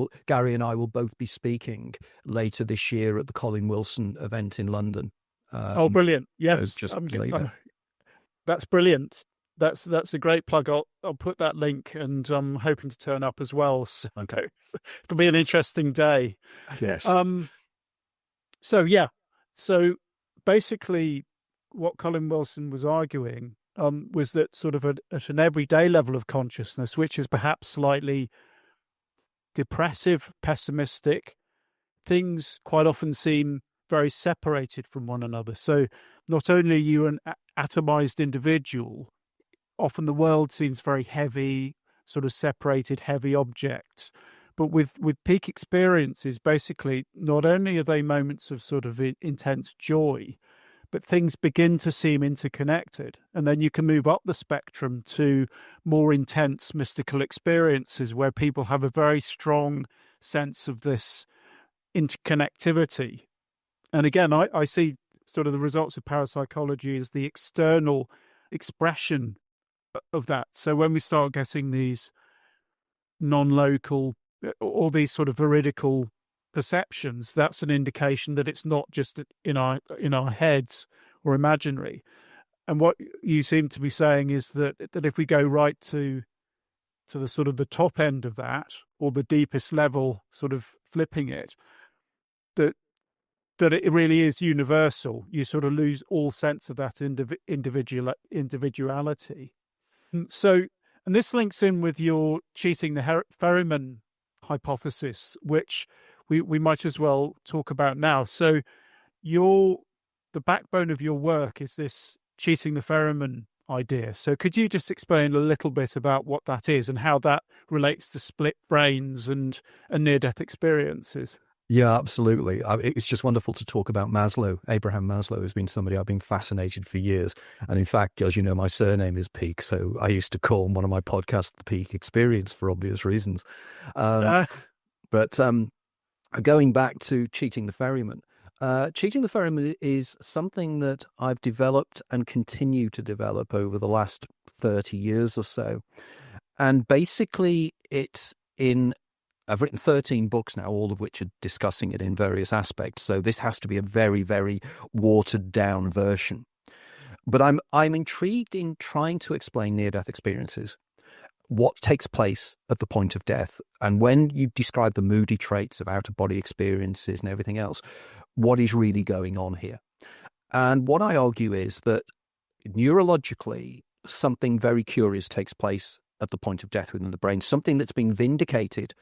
will both be speaking later this year at the Colin Wilson event in London. Brilliant! Yes, that's brilliant. That's a great plug. I'll put that link, and I'm hoping to turn up as well. So okay, it'll be an interesting day. Yes. So basically, what Colin Wilson was arguing was that sort of at an everyday level of consciousness, which is perhaps slightly depressive, pessimistic, things quite often seem very separated from one another. So not only are you an atomized individual, often the world seems very heavy, sort of separated, heavy objects, But with peak experiences, basically, not only are they moments of sort of intense joy, but things begin to seem interconnected. And then you can move up the spectrum to more intense mystical experiences where people have a very strong sense of this interconnectivity. And again, I see sort of the results of parapsychology as the external expression of that. So when we start getting these non-local or these sort of veridical perceptions, that's an indication that it's not just in our heads or imaginary. And what you seem to be saying is that if we go right to the sort of the top end of that, or the deepest level, sort of flipping it, that it really is universal. You sort of lose all sense of that individuality. So, and this links in with your cheating the Ferryman hypothesis, which we might as well talk about now. So the backbone of your work is this cheating the Ferryman idea. So could you just explain a little bit about what that is and how that relates to split brains and near-death experiences? Yeah, absolutely. It's just wonderful to talk about Maslow. Abraham Maslow has been somebody I've been fascinated for years. And in fact, as you know, my surname is Peake. So I used to call one of my podcasts The Peake Experience for obvious reasons. But going back to cheating the ferryman, cheating the ferryman is something that I've developed and continue to develop over the last 30 years or so. And basically, I've written 13 books now, all of which are discussing it in various aspects. So this has to be a very, very watered down version. But I'm intrigued in trying to explain near-death experiences, what takes place at the point of death. And when you describe the moody traits of out-of-body experiences and everything else, what is really going on here? And what I argue is that neurologically, something very curious takes place at the point of death within the brain, something that's been vindicated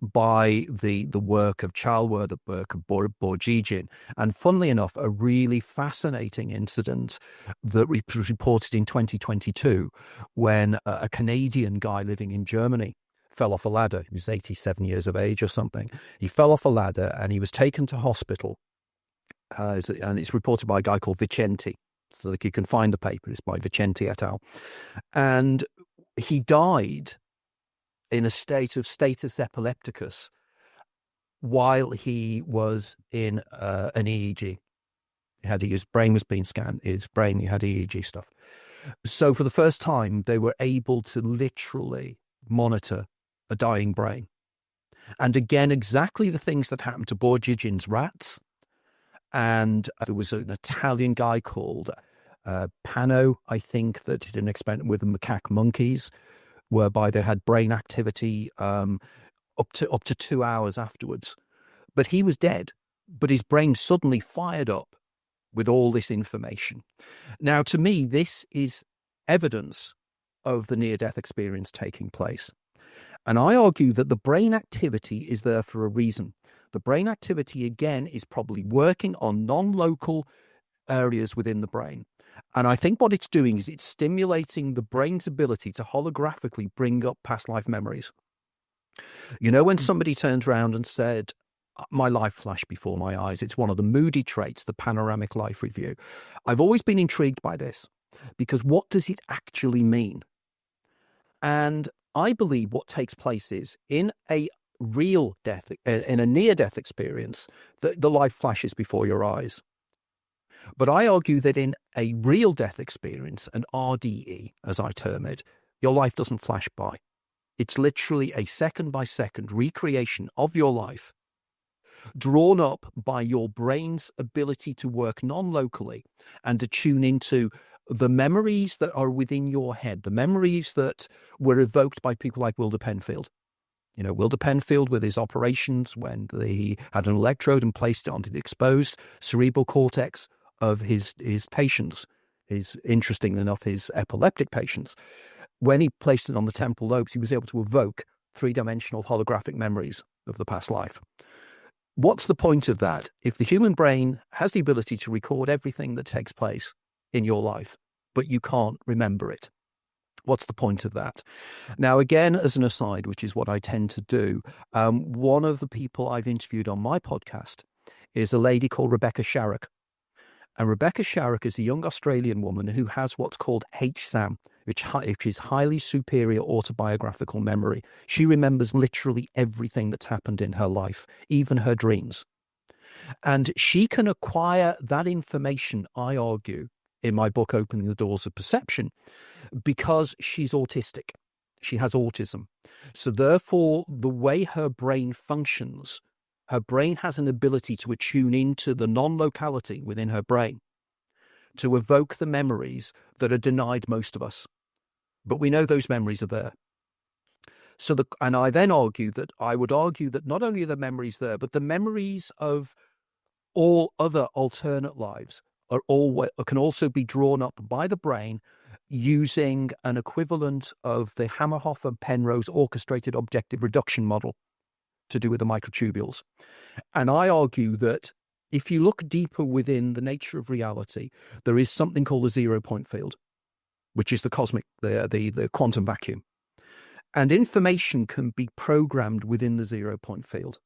by the work of Chalwer, the work of Bourdieu, and funnily enough, a really fascinating incident that was reported in 2022 when a Canadian guy living in Germany fell off a ladder. He was 87 years of age or something. He fell off a ladder and he was taken to hospital. And it's reported by a guy called Vicenti. So that you can find the paper. It's by Vicenti et al. And he died in a state of status epilepticus while he was in an EEG. His brain was being scanned, he had EEG stuff. So for the first time, they were able to literally monitor a dying brain. And again, exactly the things that happened to Bourdieu's rats. And there was an Italian guy called Pano, I think, that did an experiment with the macaque monkeys, whereby they had brain activity up to 2 hours afterwards. But he was dead, but his brain suddenly fired up with all this information. Now, to me, this is evidence of the near-death experience taking place. And I argue that the brain activity is there for a reason. The brain activity, again, is probably working on non-local areas within the brain. And I think what it's doing is it's stimulating the brain's ability to holographically bring up past life memories. You know, when somebody turns around and said, my life flashed before my eyes, it's one of the moody traits, the panoramic life review. I've always been intrigued by this because what does it actually mean? And I believe what takes place is in a real death, in a near-death experience, the life flashes before your eyes. But I argue that in a real death experience, an RDE, as I term it, your life doesn't flash by. It's literally a second-by-second recreation of your life, drawn up by your brain's ability to work non-locally and to tune into the memories that are within your head, the memories that were evoked by people like Wilder Penfield. You know, Wilder Penfield with his operations when he had an electrode and placed it onto the exposed cerebral cortex of his patients, interestingly enough, his epileptic patients. When he placed it on the temporal lobes, he was able to evoke three-dimensional holographic memories of the past life. What's the point of that? If the human brain has the ability to record everything that takes place in your life, but you can't remember it, What's the point of that? Now, again, as an aside, which is what I tend to do, one of the people I've interviewed on my podcast is a lady called Rebecca Sharrock. And Rebecca Sharrock is a young Australian woman who has what's called HSAM, which is highly superior autobiographical memory. She remembers literally everything that's happened in her life, even her dreams. And she can acquire that information, I argue, in my book, Opening the Doors of Perception, because she's autistic. She has autism. So therefore, the way her brain functions, her brain has an ability to attune into the non-locality within her brain to evoke the memories that are denied most of us. But we know those memories are there. And I then I would argue that not only are the memories there, but the memories of all other alternate lives can also be drawn up by the brain using an equivalent of the Hammerhoff and Penrose orchestrated objective reduction model to do with the microtubules. And I argue that if you look deeper within the nature of reality, there is something called the 0 point field, which is the quantum vacuum. And information can be programmed within the 0 point field.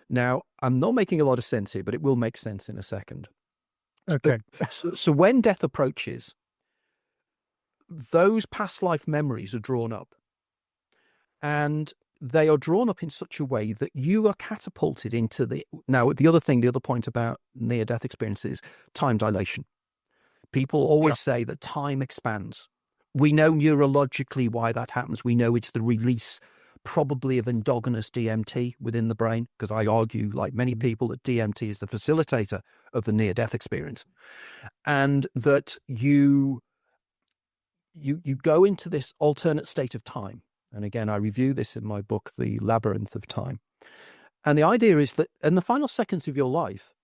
Now, I'm not making a lot of sense here, but it will make sense in a second. Okay. So when death approaches, those past life memories are drawn up. And they are drawn up in such a way that you are catapulted into Now, the other point about near-death experience is time dilation. People always say that time expands. We know neurologically why that happens. We know it's the release probably of endogenous DMT within the brain, because I argue, like many people, that DMT is the facilitator of the near-death experience. And that you go into this alternate state of time. And again, I review this in my book, The Labyrinth of Time. And the idea is that in the final seconds of your life,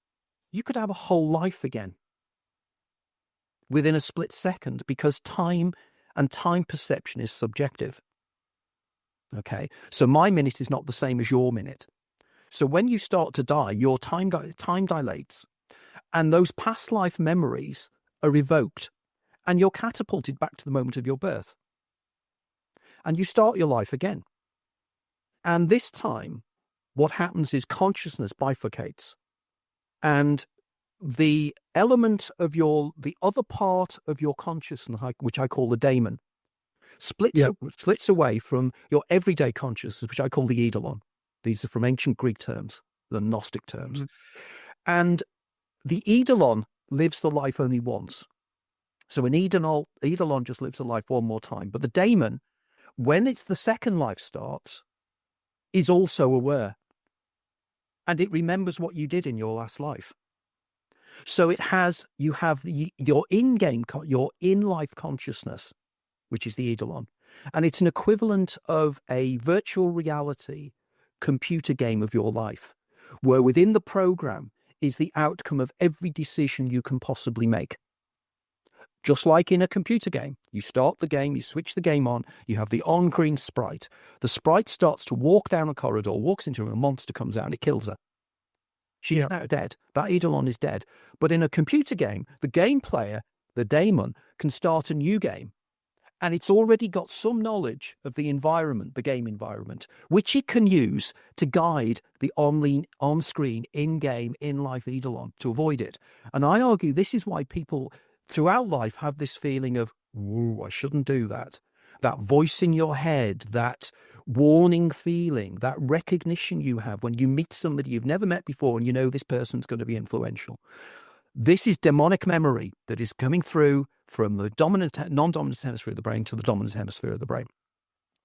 you could have a whole life again within a split second, because time and time perception is subjective. Okay, so my minute is not the same as your minute. So when you start to die, your time dilates, and those past life memories are evoked, and you're catapulted back to the moment of your birth. And you start your life again. And this time, what happens is consciousness bifurcates. And the element of the other part of your consciousness, which I call the daemon, splits away from your everyday consciousness, which I call the eidolon. These are from ancient Greek terms, the Gnostic terms. Mm-hmm. And the eidolon lives the life only once. So an eidolon just lives a life one more time. But the daemon, when it's the second life starts, is also aware. And it remembers what you did in your last life. So you have your in-life consciousness, which is the eidolon. And it's an equivalent of a virtual reality computer game of your life, where within the program is the outcome of every decision you can possibly make. Just like in a computer game, you start the game, you switch the game on, you have the on-screen sprite. The sprite starts to walk down a corridor, walks into a monster comes out and it kills her. She's now dead. That eidolon is dead. But in a computer game, the game player, the daemon, can start a new game. And it's already got some knowledge of the environment, the game environment, which it can use to guide the on-screen, in-game, in-life eidolon to avoid it. And I argue this is why people throughout life have this feeling of, "Ooh, I shouldn't do that." That voice in your head, that warning feeling, that recognition you have when you meet somebody you've never met before and you know this person's going to be influential. This is demonic memory that is coming through from the non-dominant hemisphere of the brain to the dominant hemisphere of the brain.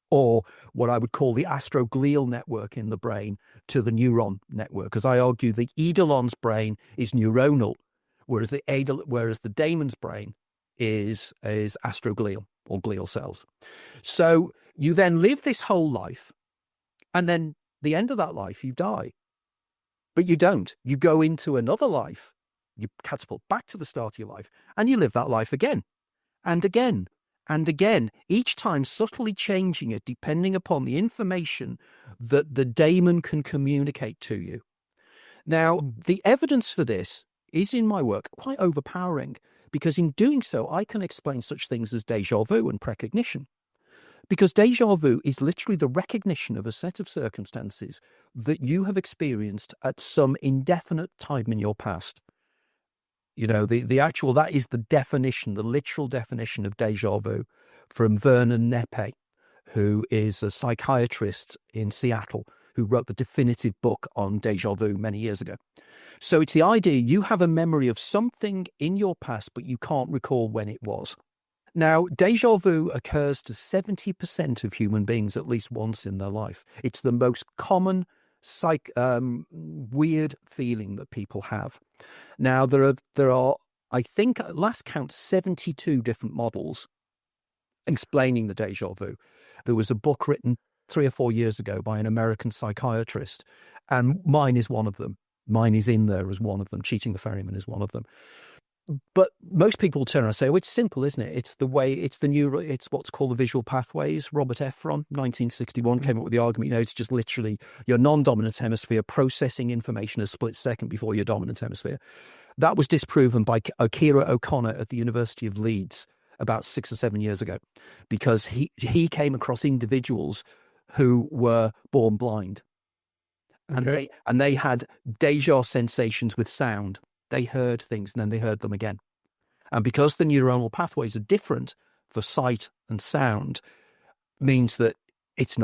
Or what I would call the astroglial network in the brain to the neuron network. Because I argue the eidolon's brain is neuronal, whereas the daemon's brain is astroglial or glial cells. So you then live this whole life, and then the end of that life, you die. But you don't. You go into another life. You catapult back to the start of your life, and you live that life again and again and again, each time subtly changing it depending upon the information that the daemon can communicate to you. Now, the evidence for this is in my work quite overpowering, because in doing so, I can explain such things as déjà vu and precognition. Because déjà vu is literally the recognition of a set of circumstances that you have experienced at some indefinite time in your past. You know, that is the definition, the literal definition of déjà vu from Vernon Neppe, who is a psychiatrist in Seattle who wrote the definitive book on déjà vu many years ago. So it's the idea you have a memory of something in your past, but you can't recall when it was. Now, déjà vu occurs to 70% of human beings at least once in their life. It's the most common weird feeling that people have. Now, there are, I think, at last count, 72 different models explaining the déjà vu. There was a book written 3 or 4 years ago by an American psychiatrist, and mine is one of them. Mine is in there as one of them. Cheating the Ferryman is one of them. But most people turn around and say, oh, it's simple, isn't it? It's it's what's called the visual pathways. Robert Efron, 1961, came up with the argument, it's just literally your non-dominant hemisphere processing information a split second before your dominant hemisphere. That was disproven by Akira O'Connor at the University of Leeds about 6 or 7 years ago, because he came across individuals who were born blind. Okay. And they had déjà sensations with sound. They heard things and then they heard them again. And because the neuronal pathways are different for sight and sound, means that it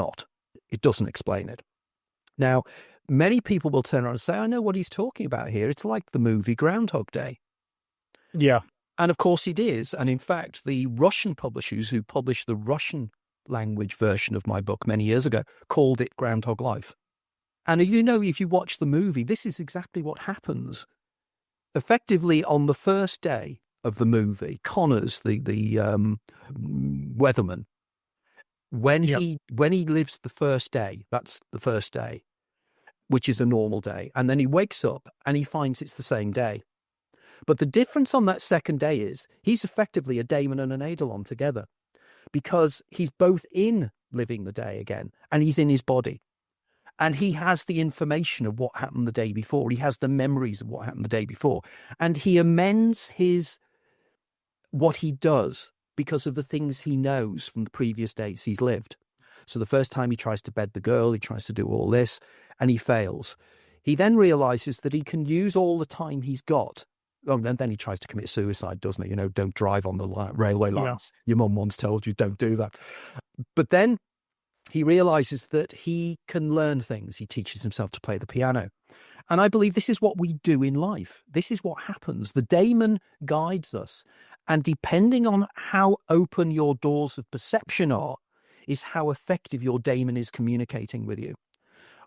doesn't explain it. Now, many people will turn around and say, I know what he's talking about here. It's like the movie Groundhog Day. Yeah. And of course it is. And in fact, the Russian publishers who published the Russian language version of my book many years ago called it Groundhog Life. And if you watch the movie, this is exactly what happens. Effectively, on the first day of the movie, Connors, the weatherman, when he lives the first day, that's the first day, which is a normal day, and then he wakes up and he finds it's the same day. But the difference on that second day is he's effectively a daemon and an eidolon together, because he's both in living the day again and he's in his body. And he has the information of what happened the day before. He has the memories of what happened the day before. And he amends what he does because of the things he knows from the previous days he's lived. So the first time he tries to bed the girl, he tries to do all this, and he fails. He then realizes that he can use all the time he's got. Oh, then he tries to commit suicide, doesn't he? Don't drive on the railway lines. Yeah. Your mum once told you, don't do that. But then he realizes that he can learn things. He teaches himself to play the piano. And I believe this is what we do in life. This is what happens. The daemon guides us. And depending on how open your doors of perception are, is how effective your daemon is communicating with you.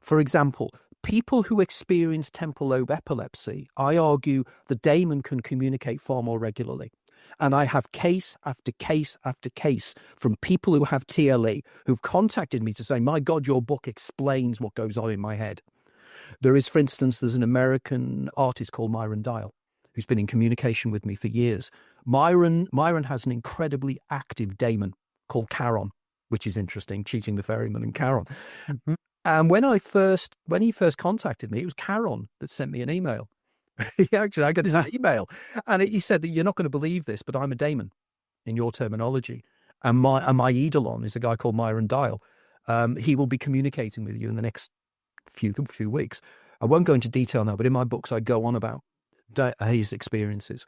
For example, people who experience temporal lobe epilepsy, I argue the daemon can communicate far more regularly. And I have case after case after case from people who have TLE who've contacted me to say, my God, your book explains what goes on in my head. There's an American artist called Myron Dial who's been in communication with me for years. Myron has an incredibly active daemon called Charon, which is interesting, cheating the ferryman and Charon. Mm-hmm. And when he first contacted me, it was Charon that sent me an email. I got his email, and he said that you're not going to believe this, but I'm a daemon in your terminology, and my eidolon is a guy called Myron Dial. He will be communicating with you in the next few weeks. I won't go into detail now, but in my books I go on about his experiences.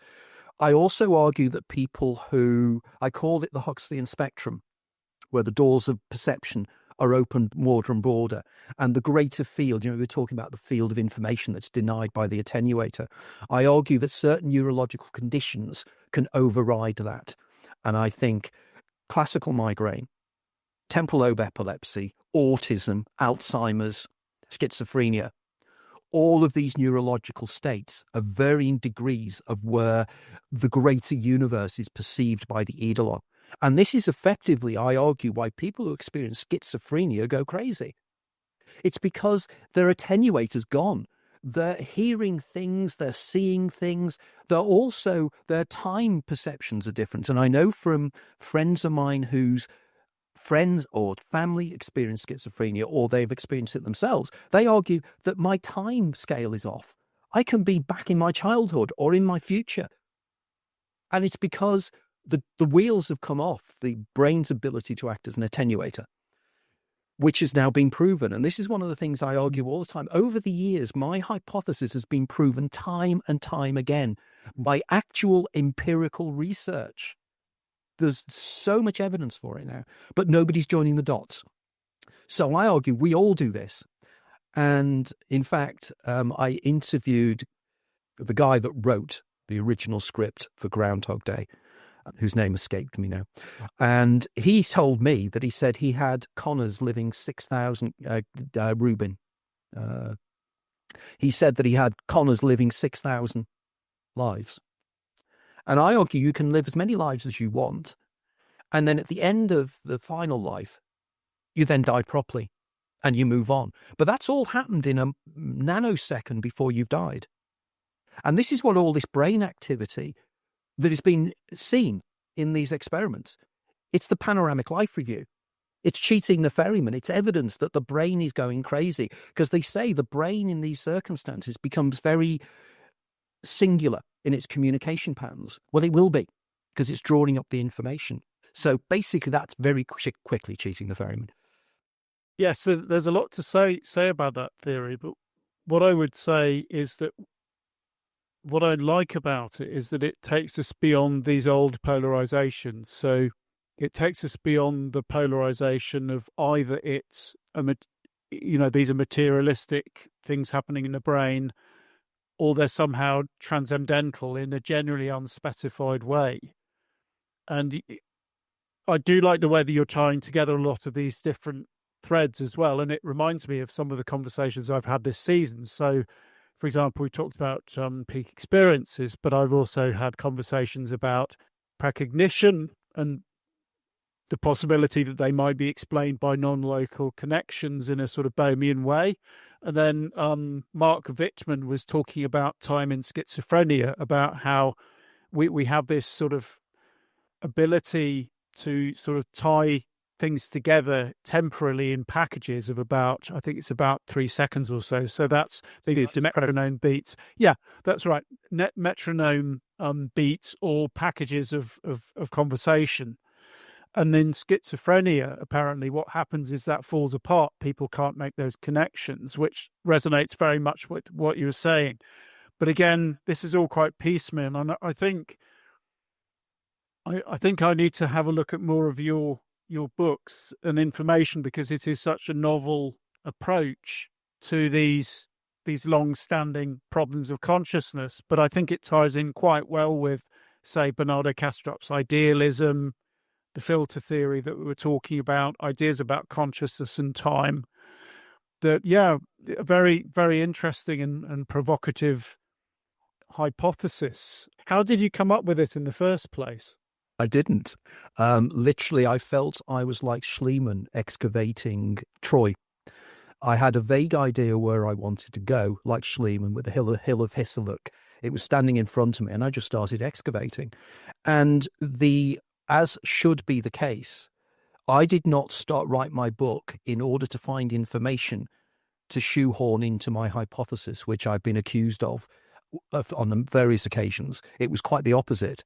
I also argue that people I call it the Huxleyan spectrum, where the doors of perception are opened more and broader, and the greater field, we're talking about the field of information that's denied by the attenuator. I argue that certain neurological conditions can override that. And I think classical migraine, temporal lobe epilepsy, autism, Alzheimer's, schizophrenia, all of these neurological states are varying degrees of where the greater universe is perceived by the eidolon. And this is effectively, I argue, why people who experience schizophrenia go crazy. It's because their attenuator's gone. They're hearing things, they're seeing things. Their time perceptions are different. And I know from friends of mine whose friends or family experience schizophrenia, or they've experienced it themselves, they argue that my time scale is off. I can be back in my childhood or in my future. And it's because the wheels have come off the brain's ability to act as an attenuator, which has now been proven. And this is one of the things I argue all the time. Over the years, my hypothesis has been proven time and time again by actual empirical research. There's so much evidence for it now, but nobody's joining the dots. So I argue we all do this. And in fact, I interviewed the guy that wrote the original script for Groundhog Day, whose name escaped me now. And he told me that he said he had Connors living 6,000, Rubin. He said that he had Connors living 6,000 lives. And I argue you can live as many lives as you want. And then at the end of the final life, you then die properly and you move on. But that's all happened in a nanosecond before you've died. And this is what all this brain activity that has been seen in these experiments. It's the panoramic life review. It's cheating the ferryman. It's evidence that the brain is going crazy, because they say the brain in these circumstances becomes very singular in its communication patterns. Well, it will be, because it's drawing up the information. So basically that's very quickly cheating the ferryman. Yeah, so there's a lot to say about that theory, but what I would say is that what I like about it is that it takes us beyond these old polarizations. So it takes us beyond the polarization of either it's these are materialistic things happening in the brain, or they're somehow transcendental in a generally unspecified way. And I do like the way that you're tying together a lot of these different threads as well. And it reminds me of some of the conversations I've had this season. So, for example, we talked about peak experiences, but I've also had conversations about precognition and the possibility that they might be explained by non-local connections in a sort of Bohmian way. And then Mark Wittmann was talking about time in schizophrenia, about how we have this sort of ability to sort of tie things together temporally in packages of about, I think it's about 3 seconds or so. So that's the metronome beats. Yeah, that's right. Metronome beats or packages of conversation. And in schizophrenia, apparently what happens is that falls apart. People can't make those connections, which resonates very much with what you were saying. But again, this is all quite piecemeal. And I think I need to have a look at more of your books and information, because it is such a novel approach to these long-standing problems of consciousness. But I think it ties in quite well with, say, Bernardo Kastrup's idealism, the filter theory that we were talking about, ideas about consciousness and time. That, yeah, a very, very interesting and provocative hypothesis. How did you come up with it in the first place? I didn't. Literally, I felt I was like Schliemann excavating Troy. I had a vague idea where I wanted to go, like Schliemann with the hill of Hisseluk. It was standing in front of me, and I just started excavating. And as should be the case, I did not write my book in order to find information to shoehorn into my hypothesis, which I've been accused of on various occasions. It was quite the opposite.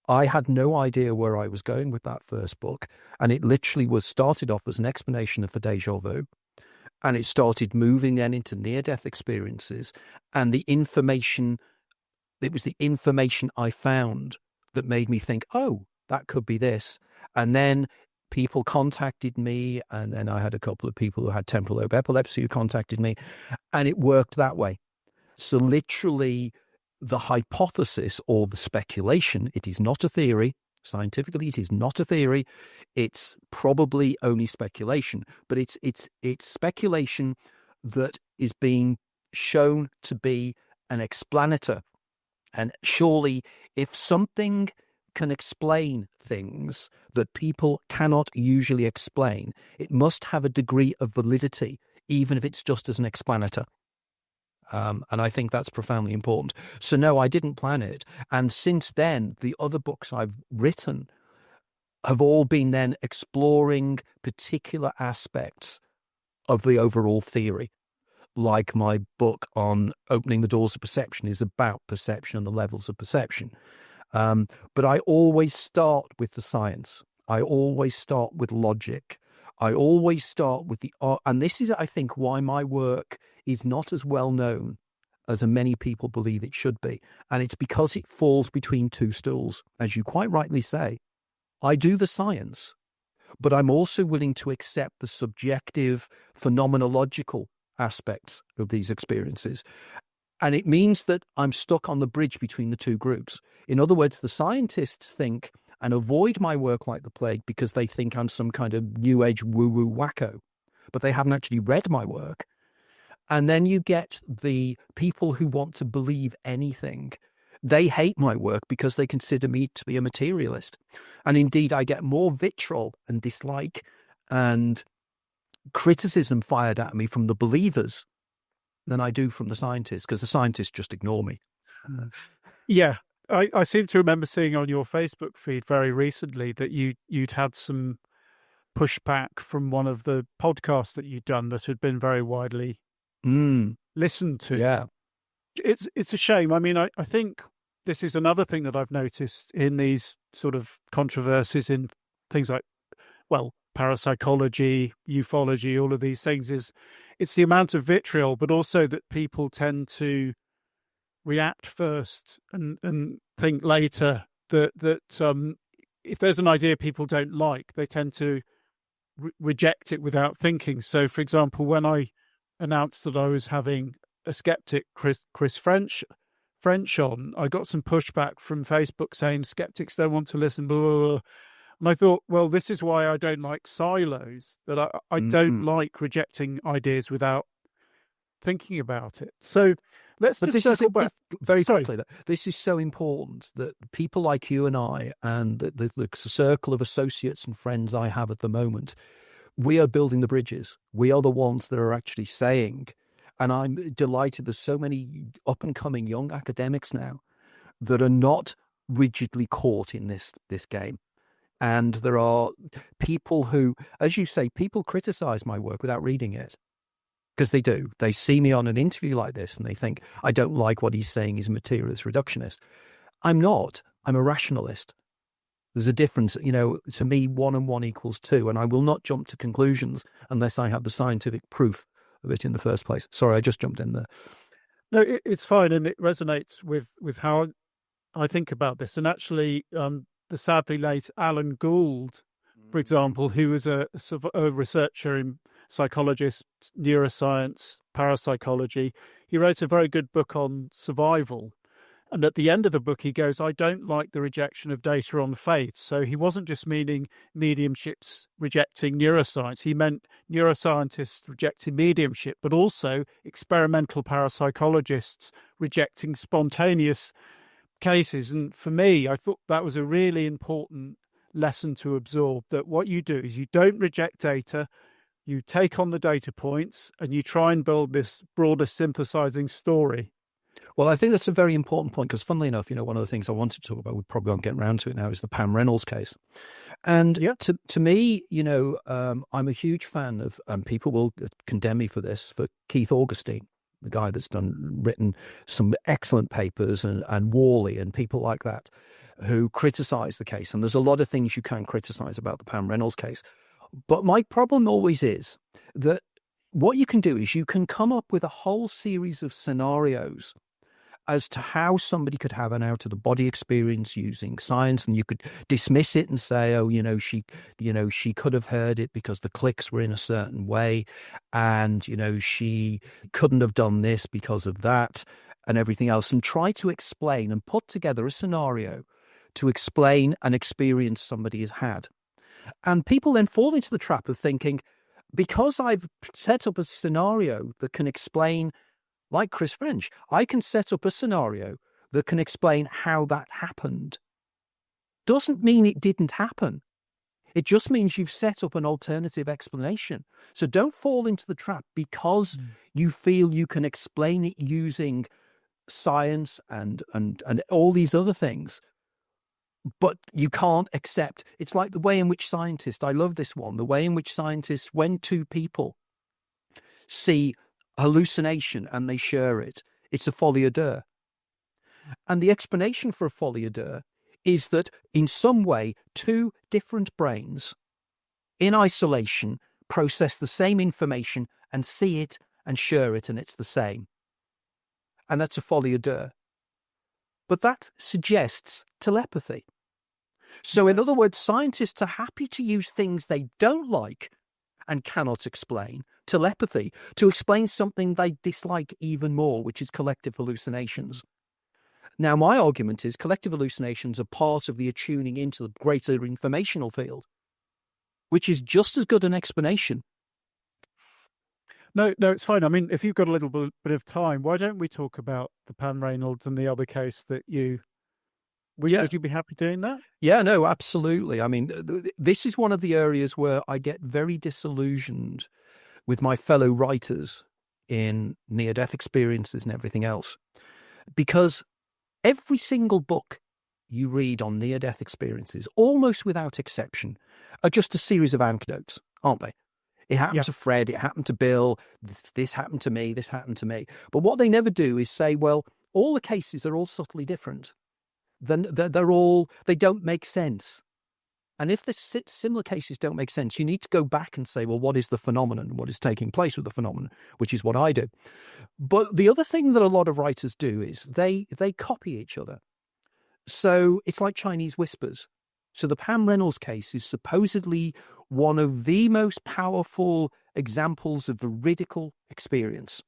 I had no idea where I was going with that first book, and it literally started off as an explanation of the déjà vu, and it started moving then into near-death experiences, and it was the information I found that made me think, oh, that could be this. And then people contacted me, and then I had a couple of people who had temporal lobe epilepsy who contacted me, and it worked that way. So literally, the hypothesis or the speculation, it is not a theory. Scientifically, it is not a theory. It's probably only speculation, but it's speculation that is being shown to be an explanator. And surely, if something can explain things that people cannot usually explain, it must have a degree of validity, even if it's just as an explanator. And I think that's profoundly important. So no, I didn't plan it. And since then, the other books I've written have all been then exploring particular aspects of the overall theory. Like my book on opening the doors of perception is about perception and the levels of perception. But I always start with the science. I always start with logic. I always start with the art. And this is, I think, why my work is not as well known as many people believe it should be. And it's because it falls between two stools. As you quite rightly say, I do the science, but I'm also willing to accept the subjective, phenomenological aspects of these experiences. And it means that I'm stuck on the bridge between the two groups. In other words, the scientists think and avoid my work like the plague because they think I'm some kind of new age woo-woo wacko, but they haven't actually read my work. And then you get the people who want to believe anything. They hate my work because they consider me to be a materialist. And indeed, I get more vitriol and dislike and criticism fired at me from the believers than I do from the scientists, because the scientists just ignore me. Yeah. I seem to remember seeing on your Facebook feed very recently that you'd had some pushback from one of the podcasts that you'd done that had been very widely listened to. Yeah. It's a shame. I mean, I think this is another thing that I've noticed in these sort of controversies in things like, well, parapsychology, ufology, all of these things, is it's the amount of vitriol, but also that people tend to react first and think later that if there's an idea people don't like, they tend to reject it without thinking. So, for example, when I announced that I was having a skeptic, Chris French on, I got some pushback from Facebook saying skeptics don't want to listen, blah, blah, blah. And I thought, well, this is why I don't like silos, that I don't like rejecting ideas without thinking about it. So let's just circle back. Very quickly, this is so important that people like you and I and the circle of associates and friends I have at the moment, we are building the bridges. We are the ones that are actually saying, and I'm delighted there's so many up-and-coming young academics now that are not rigidly caught in this game. And there are people who, as you say, people criticize my work without reading it. Because they do. They see me on an interview like this and they think, I don't like what he's saying, he's a materialist reductionist. I'm not. I'm a rationalist. There's a difference. To me, 1 and 1 equals 2, and I will not jump to conclusions unless I have the scientific proof of it in the first place. Sorry, I just jumped in there. No, it's fine, and it resonates with how I think about this. And actually, the sadly late Alan Gould, for example, who was a researcher in psychologist, neuroscience, parapsychology, he wrote a very good book on survival. And at the end of the book, he goes, I don't like the rejection of data on faith. So he wasn't just meaning mediumships rejecting neuroscience. He meant neuroscientists rejecting mediumship, but also experimental parapsychologists rejecting spontaneous cases. And for me, I thought that was a really important lesson to absorb, that what you do is you don't reject data, you take on the data points and you try and build this broader synthesizing story. Well, I think that's a very important point because, funnily enough, one of the things I wanted to talk about, we probably won't get around to it now, is the Pam Reynolds case. And to me, I'm a huge fan of, and people will condemn me for this, for Keith Augustine, the guy that's written some excellent papers, and Worley and people like that who criticize the case. And there's a lot of things you can criticize about the Pam Reynolds case. But my problem always is that what you can do is you can come up with a whole series of scenarios as to how somebody could have an out-of-the-body experience using science, and you could dismiss it and say, oh, she could have heard it because the clicks were in a certain way, and, she couldn't have done this because of that, and everything else, and try to explain and put together a scenario to explain an experience somebody has had. And people then fall into the trap of thinking, because I've set up a scenario that can explain, like Chris French, I can set up a scenario that can explain how that happened. Doesn't mean it didn't happen. It just means you've set up an alternative explanation. So don't fall into the trap because you feel you can explain it using science and all these other things. But you can't accept. It's like the way in which scientists, I love this one, the way in which scientists, when two people see hallucination and they share it, it's a folie à deux. And the explanation for a folie à deux is that in some way, two different brains in isolation process the same information and see it and share it, and it's the same. And that's a folie à deux. But that suggests telepathy. So in other words, scientists are happy to use things they don't like and cannot explain, telepathy, to explain something they dislike even more, which is collective hallucinations. Now, my argument is collective hallucinations are part of the attuning into the greater informational field, which is just as good an explanation. No, it's fine. I mean, if you've got a little bit of time, why don't we talk about the Pan Reynolds and the other case that would you be happy doing that? Yeah, no, absolutely. I mean, this is one of the areas where I get very disillusioned with my fellow writers in near-death experiences and everything else, because every single book you read on near-death experiences, almost without exception, are just a series of anecdotes, aren't they? It happened to Fred, it happened to Bill, this happened to me, this happened to me. But what they never do is say, well, all the cases are all subtly different. Then they don't make sense. And if the similar cases don't make sense, you need to go back and say, well, what is the phenomenon? What is taking place with the phenomenon? Which is what I do. But the other thing that a lot of writers do is they copy each other. So it's like Chinese whispers. So the Pam Reynolds case is supposedly one of the most powerful examples of veridical experience.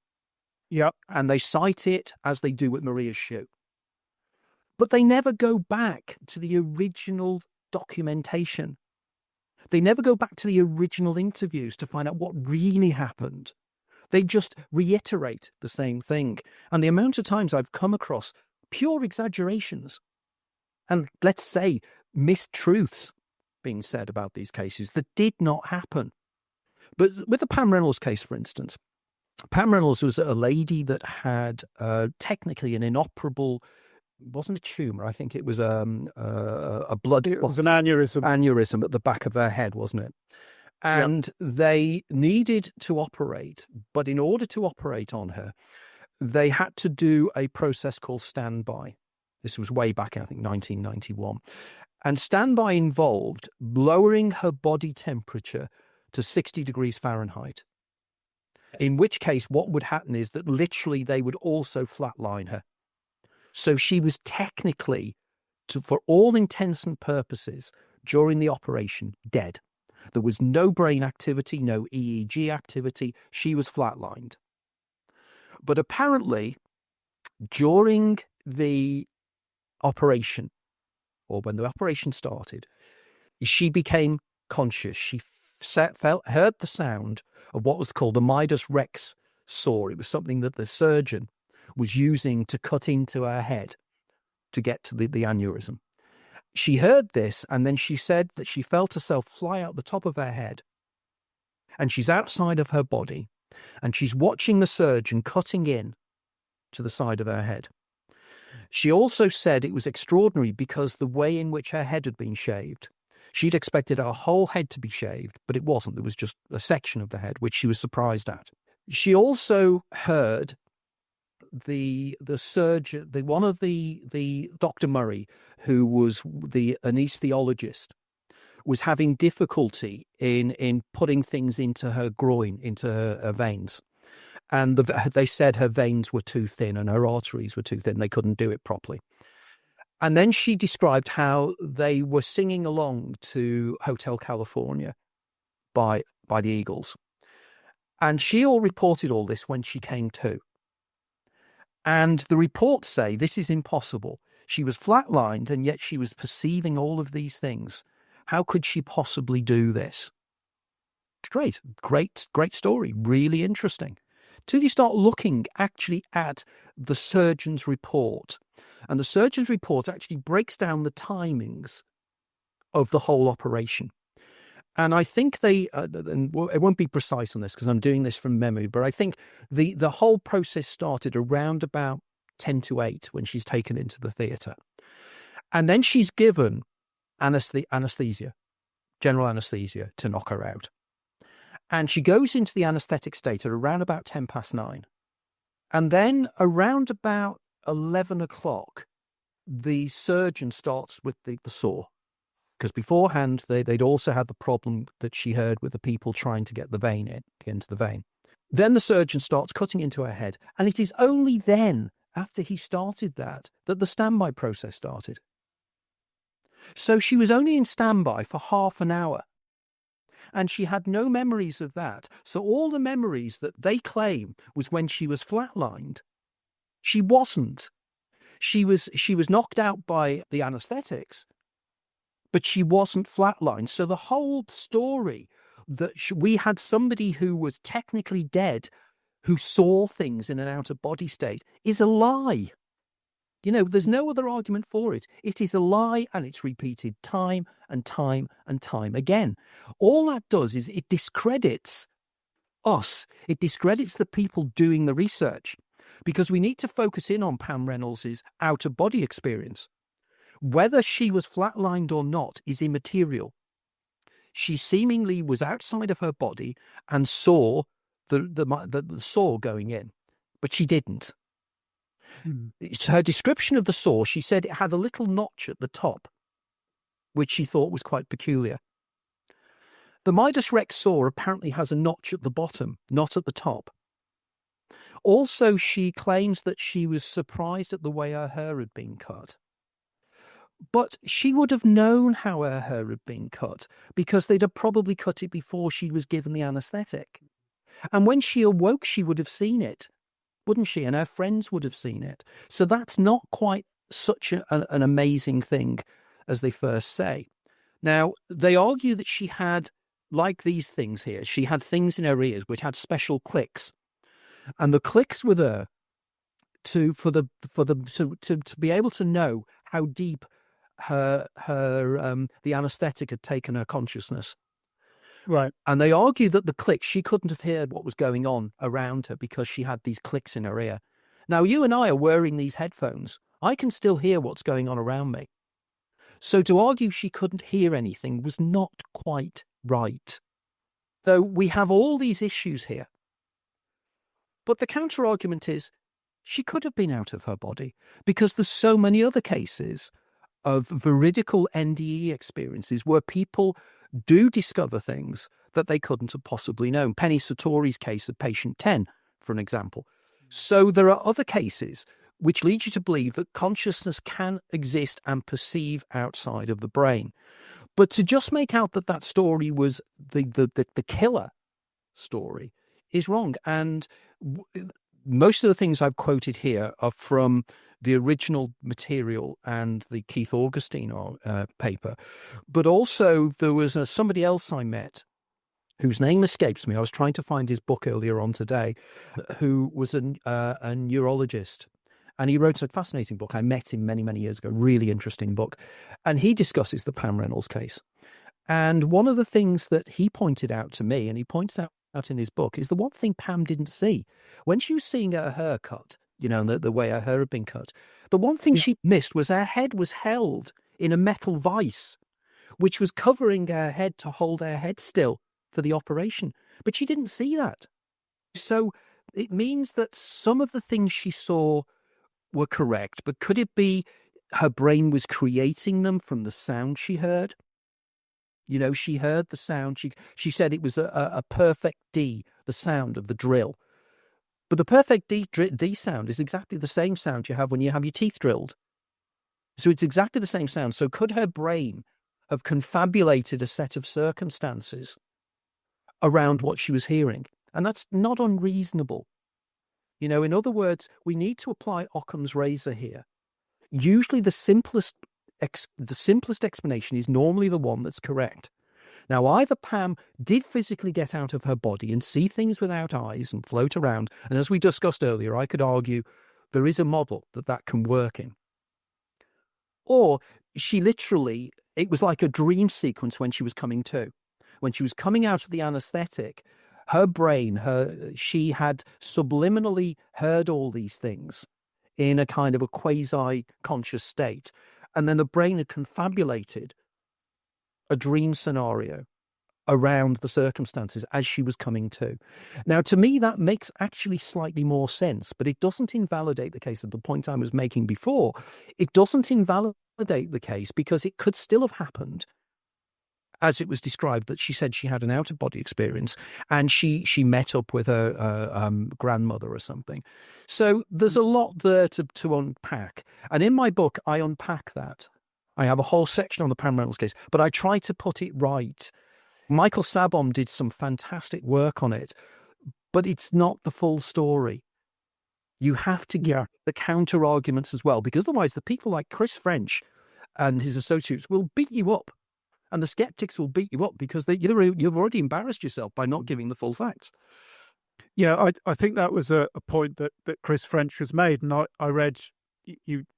Yeah. And they cite it as they do with Maria's shoe. But they never go back to the original documentation. They never go back to the original interviews to find out what really happened. They just reiterate the same thing. And the amount of times I've come across pure exaggerations and, let's say, mistruths being said about these cases that did not happen. But with the Pam Reynolds case, for instance, Pam Reynolds was a lady that had technically an inoperable, it wasn't a tumour, I think it was a blood... It was an aneurysm. Aneurysm at the back of her head, wasn't it? And they needed to operate, but in order to operate on her, they had to do a process called standby. This was way back in, I think, 1991. And standby involved lowering her body temperature to 60 degrees Fahrenheit. In which case, what would happen is that literally they would also flatline her. So she was technically, for all intents and purposes, during the operation, dead. There was no brain activity, no EEG activity. She was flatlined. But apparently, during the operation, or when the operation started, she became conscious. She heard the sound of what was called a Midas Rex saw. It was something that the surgeon was using to cut into her head to get to the aneurysm. She heard this, and then she said that she felt herself fly out the top of her head, and she's outside of her body, and she's watching the surgeon cutting in to the side of her head. She also said it was extraordinary because the way in which her head had been shaved. She'd expected her whole head to be shaved, but it wasn't. There was just a section of the head, which she was surprised at. She also heard the surgeon, the Dr. Murray, who was the anesthesiologist, was having difficulty in putting things into her groin, into her veins. And they said her veins were too thin and her arteries were too thin. They couldn't do it properly. And then she described how they were singing along to Hotel California by the Eagles. And she all reported all this when she came to. And the reports say this is impossible. She was flatlined and yet she was perceiving all of these things. How could she possibly do this? Great story. Really interesting. Till you start looking actually at the surgeon's report. And the surgeon's report actually breaks down the timings of the whole operation. And I think and it won't be precise on this because I'm doing this from memory, but I think the whole process started around about 10 to 8 when she's taken into the theatre. And then she's given anesthesia, general anesthesia, to knock her out. And she goes into the anaesthetic state at around about 10 past 9. And then around about 11 o'clock, the surgeon starts with the saw, because beforehand they'd also had the problem that she heard with the people trying to get the vein into the vein. Then the surgeon starts cutting into her head, and it is only then, after he started that the standby process started. So she was only in standby for half an hour, and she had no memories of that. So all the memories that they claim was when she was flatlined. She wasn't. She was knocked out by the anesthetics, but she wasn't flatlined. So the whole story that we had somebody who was technically dead who saw things in an out-of-body state is a lie. You know, there's no other argument for it. It is a lie, and it's repeated time and time and time again. All that does is it discredits us. It discredits the people doing the research, because we need to focus in on Pam Reynolds' out-of-body experience. Whether she was flatlined or not is immaterial. She seemingly was outside of her body and saw the saw going in, but she didn't. It's her description of the saw. She said it had a little notch at the top, which she thought was quite peculiar. The Midas Rex saw apparently has a notch at the bottom, not at the top. Also, she claims that she was surprised at the way her hair had been cut. But she would have known how her hair had been cut, because they'd have probably cut it before she was given the anaesthetic. And when she awoke, she would have seen it, wouldn't she? And her friends would have seen it. So that's not quite such an amazing thing as they first say. Now, they argue that she had, like these things here, she had things in her ears which had special clicks. And the clicks were there to be able to know how deep the anaesthetic had taken her consciousness. Right. And they argue that the clicks, she couldn't have heard what was going on around her because she had these clicks in her ear. Now, you and I are wearing these headphones. I can still hear what's going on around me. So to argue she couldn't hear anything was not quite right. Though we have all these issues here. But the counter-argument is she could have been out of her body, because there's so many other cases of veridical NDE experiences where people do discover things that they couldn't have possibly known. Penny Satori's case of patient 10, for an example. So there are other cases which lead you to believe that consciousness can exist and perceive outside of the brain. But to just make out that story was the killer story is wrong. And most of the things I've quoted here are from the original material and the Keith Augustine paper. But also there was somebody else I met whose name escapes me. I was trying to find his book earlier on today, who was a neurologist. And he wrote a fascinating book. I met him many, many years ago. Really interesting book. And he discusses the Pam Reynolds case. And one of the things that he pointed out to me, and he points out in his book, is the one thing Pam didn't see. When she was seeing her hair cut, you know, the way her hair had been cut, the one thing she missed was her head was held in a metal vise, which was covering her head to hold her head still for the operation. But she didn't see that. So it means that some of the things she saw were correct, but could it be her brain was creating them from the sound she heard? You know, she heard the sound. She said it was a perfect D, the sound of the drill. But the perfect D sound is exactly the same sound you have when you have your teeth drilled. So it's exactly the same sound. So could her brain have confabulated a set of circumstances around what she was hearing? And that's not unreasonable. You know, in other words, we need to apply Occam's razor here. Usually the simplest explanation is normally the one that's correct. Now, either Pam did physically get out of her body and see things without eyes and float around, and as we discussed earlier, I could argue there is a model that can work in. Or she literally, it was like a dream sequence when she was coming to. When she was coming out of the anaesthetic, her brain, she had subliminally heard all these things in a kind of a quasi-conscious state. And then the brain had confabulated a dream scenario around the circumstances as she was coming to. Now, to me, that makes actually slightly more sense, but it doesn't invalidate the case. At the point I was making before, it doesn't invalidate the case because it could still have happened as it was described, that she said she had an out-of-body experience and she met up with her grandmother or something. So there's a lot there to unpack. And in my book, I unpack that. I have a whole section on the Pam Reynolds case, but I try to put it right. Michael Sabom did some fantastic work on it, but it's not the full story. You have to get the counter-arguments as well, because otherwise the people like Chris French and his associates will beat you up. And the skeptics will beat you up because you've already embarrassed yourself by not giving the full facts. Yeah, I think that was a point that Chris French has made. And I read,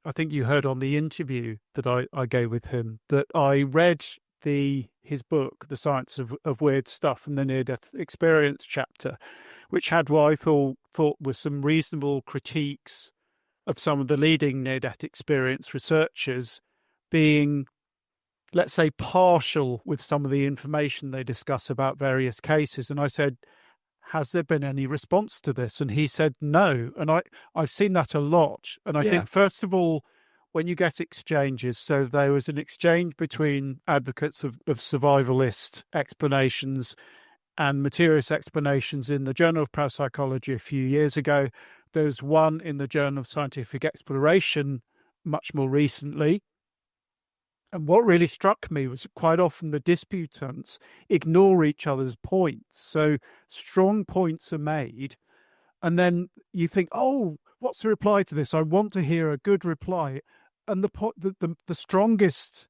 I think you heard on the interview that I gave with him, that I read his book, The Science of Weird Stuff, and the Near-Death Experience chapter, which had what I thought was some reasonable critiques of some of the leading near-death experience researchers being, let's say, partial with some of the information they discuss about various cases. And I said, has there been any response to this? And he said, no. And I've seen that a lot. And I think, first of all, when you get exchanges, so there was an exchange between advocates of survivalist explanations and materialist explanations in the Journal of Parapsychology a few years ago. There's one in the Journal of Scientific Exploration much more recently. And what really struck me was that quite often the disputants ignore each other's points. So strong points are made, and then you think, oh, what's the reply to this? I want to hear a good reply. And the strongest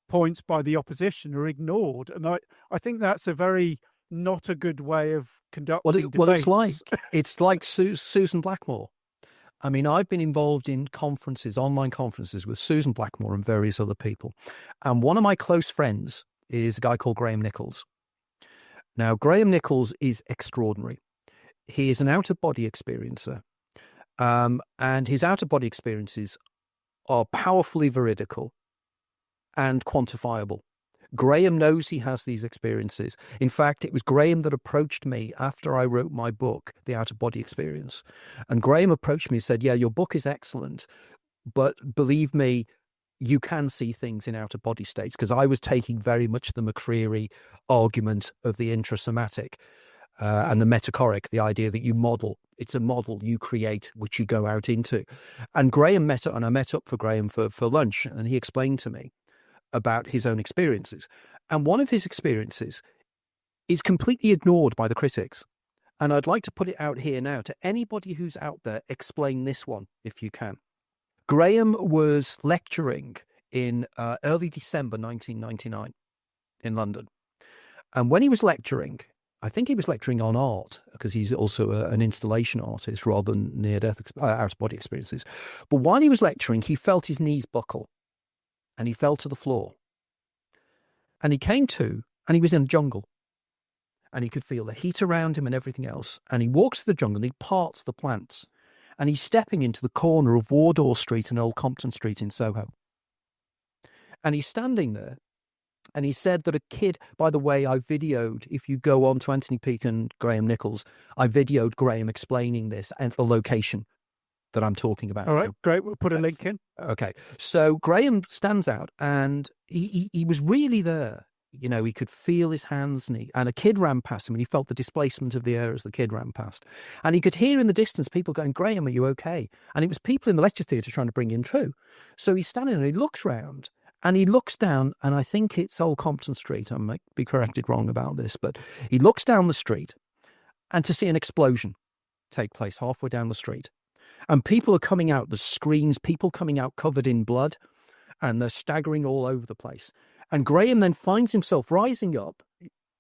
points by the opposition are ignored. And I think that's a very not a good way of conducting debates. It's like Susan Blackmore. I mean, I've been involved in conferences, online conferences with Susan Blackmore and various other people. And one of my close friends is a guy called Graham Nichols. Now, Graham Nichols is extraordinary. He is an out-of-body experiencer. And his out-of-body experiences are powerfully veridical and quantifiable. Graham knows he has these experiences. In fact, it was Graham that approached me after I wrote my book, The Out-of-Body Experience. And Graham approached me and said, yeah, your book is excellent, but believe me, you can see things in out-of-body states, because I was taking very much the McCreary argument of the intrasomatic and the metachoric, the idea that you model. It's a model you create, which you go out into. And Graham I met up for Graham for lunch, and he explained to me about his own experiences. And one of his experiences is completely ignored by the critics. And I'd like to put it out here now to anybody who's out there, explain this one if you can. Graham was lecturing in early December 1999 in London. And when he was lecturing, I think he was lecturing on art, because he's also an installation artist rather than near-death out-of-body experiences. But while he was lecturing, he felt his knees buckle. And he fell to the floor. And he came to, and he was in a jungle. And he could feel the heat around him and everything else. And he walks to the jungle and he parts the plants. And he's stepping into the corner of Wardour Street and Old Compton Street in Soho. And he's standing there. And he said that a kid, by the way, I videoed, if you go on to Anthony Peake and Graham Nichols, I videoed Graham explaining this and the location that I'm talking about. All right, great. We'll put a link in. Okay. So Graham stands out, and he was really there. You know, he could feel his hands, and a kid ran past him, and he felt the displacement of the air as the kid ran past. And he could hear in the distance people going, Graham, are you okay? And it was people in the lecture theatre trying to bring him through. So he's standing and he looks round, and he looks down, and I think it's Old Compton Street. I might be corrected wrong about this, but he looks down the street, and to see an explosion take place halfway down the street. And people are coming out, the screams, people coming out covered in blood, and they're staggering all over the place. And Graham then finds himself rising up,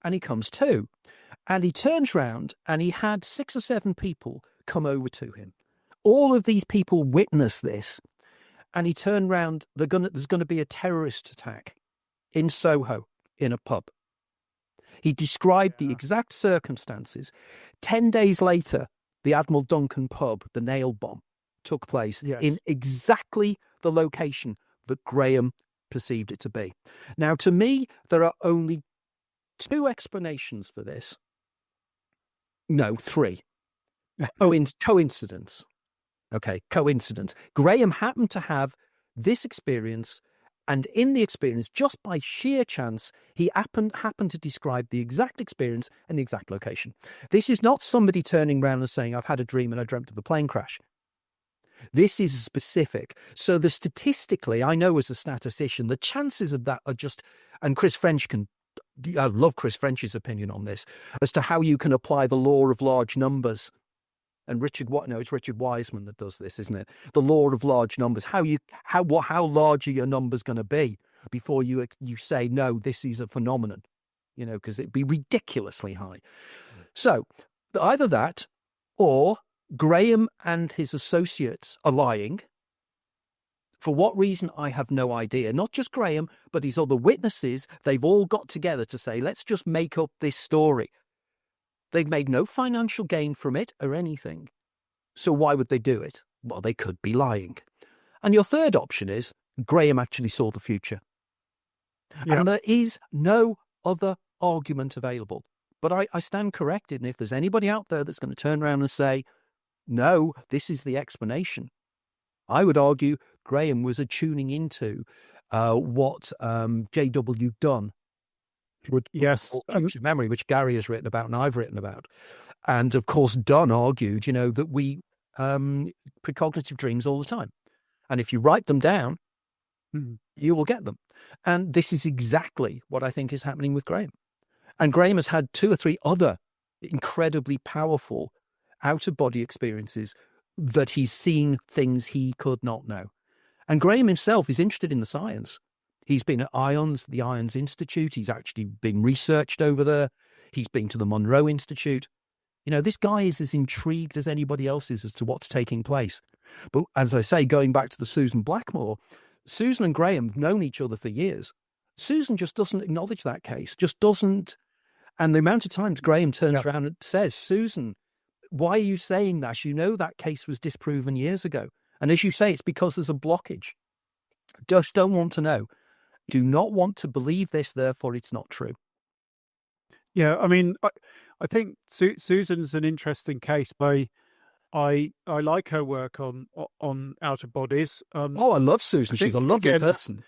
and he comes to. And he turns round, and he had 6 or 7 people come over to him. All of these people witness this. And he turned round, there's going to be a terrorist attack in Soho, in a pub. He described the exact circumstances. 10 days later, the Admiral Duncan pub, the nail bomb, took place in exactly the location that Graham perceived it to be. Now, to me, there are only 2 explanations for this. No, 3. Coincidence. Okay, coincidence. Graham happened to have this experience, and in the experience, just by sheer chance, he happened to describe the exact experience and the exact location. This is not somebody turning around and saying, I've had a dream and I dreamt of a plane crash. This is specific. So statistically, I know as a statistician, the chances of that are just, and Chris French I love Chris French's opinion on this, as to how you can apply the law of large numbers. And it's Richard Wiseman that does this, isn't it? The law of large numbers. How large are your numbers going to be before you say, no, this is a phenomenon, because it'd be ridiculously high. So either that, or Graham and his associates are lying. For what reason, I have no idea. Not just Graham, but his other witnesses, they've all got together to say, let's just make up this story. They've made no financial gain from it or anything. So why would they do it? Well, they could be lying. And your third option is Graham actually saw the future. Yeah. And there is no other argument available. But I stand corrected. And if there's anybody out there that's going to turn around and say, no, this is the explanation, I would argue Graham was tuning into what J.W. Dunn would memory, which Gary has written about and I've written about. And of course, Dunn argued, that we precognitive dreams all the time. And if you write them down, you will get them. And this is exactly what I think is happening with Graham. And Graham has had 2 or 3 other incredibly powerful out-of-body experiences that he's seen things he could not know. And Graham himself is interested in the science. He's been at IANDS, the IANDS Institute. He's actually been researched over there. He's been to the Monroe Institute. This guy is as intrigued as anybody else is as to what's taking place. But as I say, going back to the Susan Blackmore, Susan and Graham have known each other for years. Susan just doesn't acknowledge that case, just doesn't. And the amount of times Graham turns around and says, Susan, why are you saying that? That case was disproven years ago. And as you say, it's because there's a blockage. Just don't want to know. Do not want to believe this, therefore it's not true. Yeah, I mean, I think Susan's an interesting case. I like her work on outer bodies. I love Susan. She's a lovely person.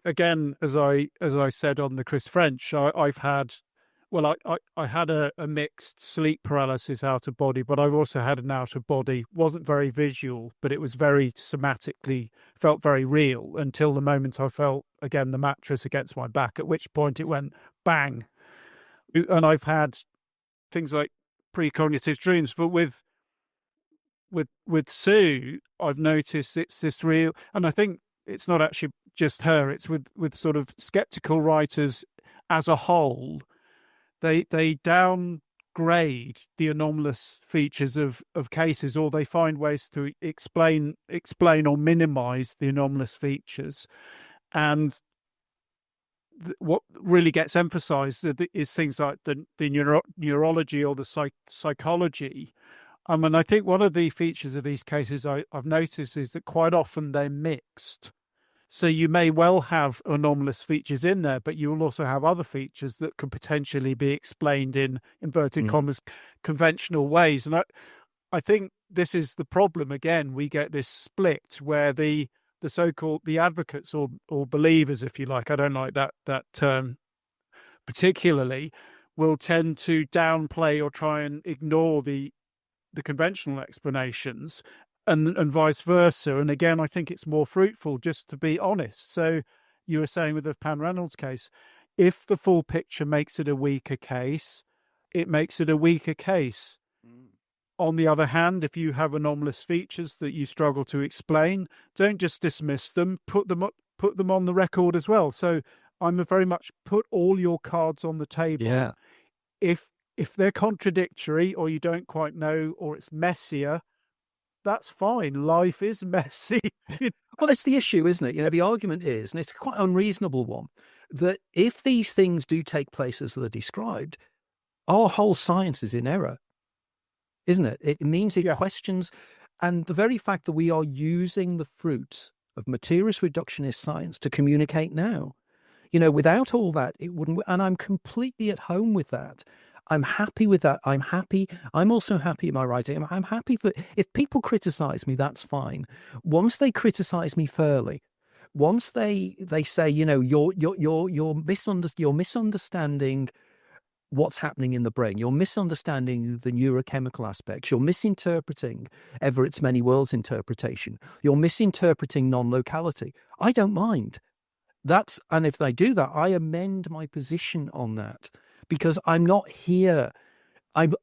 Again, as I said on the Chris French, I've had, I had a mixed sleep paralysis out of body, but I've also had an out of body. Wasn't very visual, but it was very somatically, felt very real until the moment I felt, again, the mattress against my back, at which point it went bang. And I've had things like precognitive dreams, but with Sue, I've noticed it's this real, and I think it's not actually just her, it's with sort of skeptical writers as a whole. They downgrade the anomalous features of cases, or they find ways to explain or minimize the anomalous features. And what really gets emphasized is things like the neurology or the psychology. And I think one of the features of these cases I've noticed is that quite often they're mixed. So you may well have anomalous features in there, but you will also have other features that could potentially be explained in inverted commas conventional ways. And I think this is the problem. Again, we get this split where the so-called the advocates or believers, if you like, I don't like that term particularly, will tend to downplay or try and ignore the conventional explanations. And vice versa. And again, I think it's more fruitful just to be honest. So you were saying with the Pan Reynolds case, if the full picture makes it a weaker case, it makes it a weaker case. On the other hand, if you have anomalous features that you struggle to explain, don't just dismiss them, put them on the record as well. So I'm very much put all your cards on the table. Yeah. If they're contradictory or you don't quite know or it's messier, that's fine. Life is messy. Well, that's the issue, isn't it? The argument is, and it's a quite unreasonable one, that if these things do take place as they're described, our whole science is in error, isn't it? It means it questions, and the very fact that we are using the fruits of materialist reductionist science to communicate now. Without all that, it wouldn't. And I'm completely at home with that. I'm happy with that. I'm happy. I'm also happy in my writing. I'm happy for if people criticize me, that's fine. Once they criticize me fairly, once they say, you're misunderstanding what's happening in the brain. You're misunderstanding the neurochemical aspects. You're misinterpreting Everett's many worlds interpretation. You're misinterpreting non-locality. I don't mind. And if they do that, I amend my position on that, because I'm not here. I'm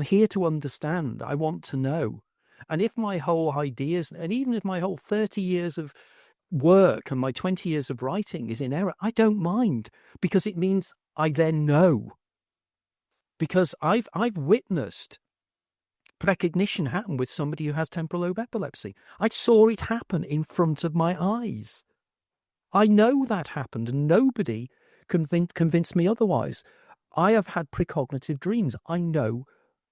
here to understand. I want to know. And if my whole ideas, and even if my whole 30 years of work and my 20 years of writing is in error, I don't mind, because it means I then know. Because I've witnessed precognition happen with somebody who has temporal lobe epilepsy. I saw it happen in front of my eyes. I know that happened, and nobody convinced me otherwise. I have had precognitive dreams. I know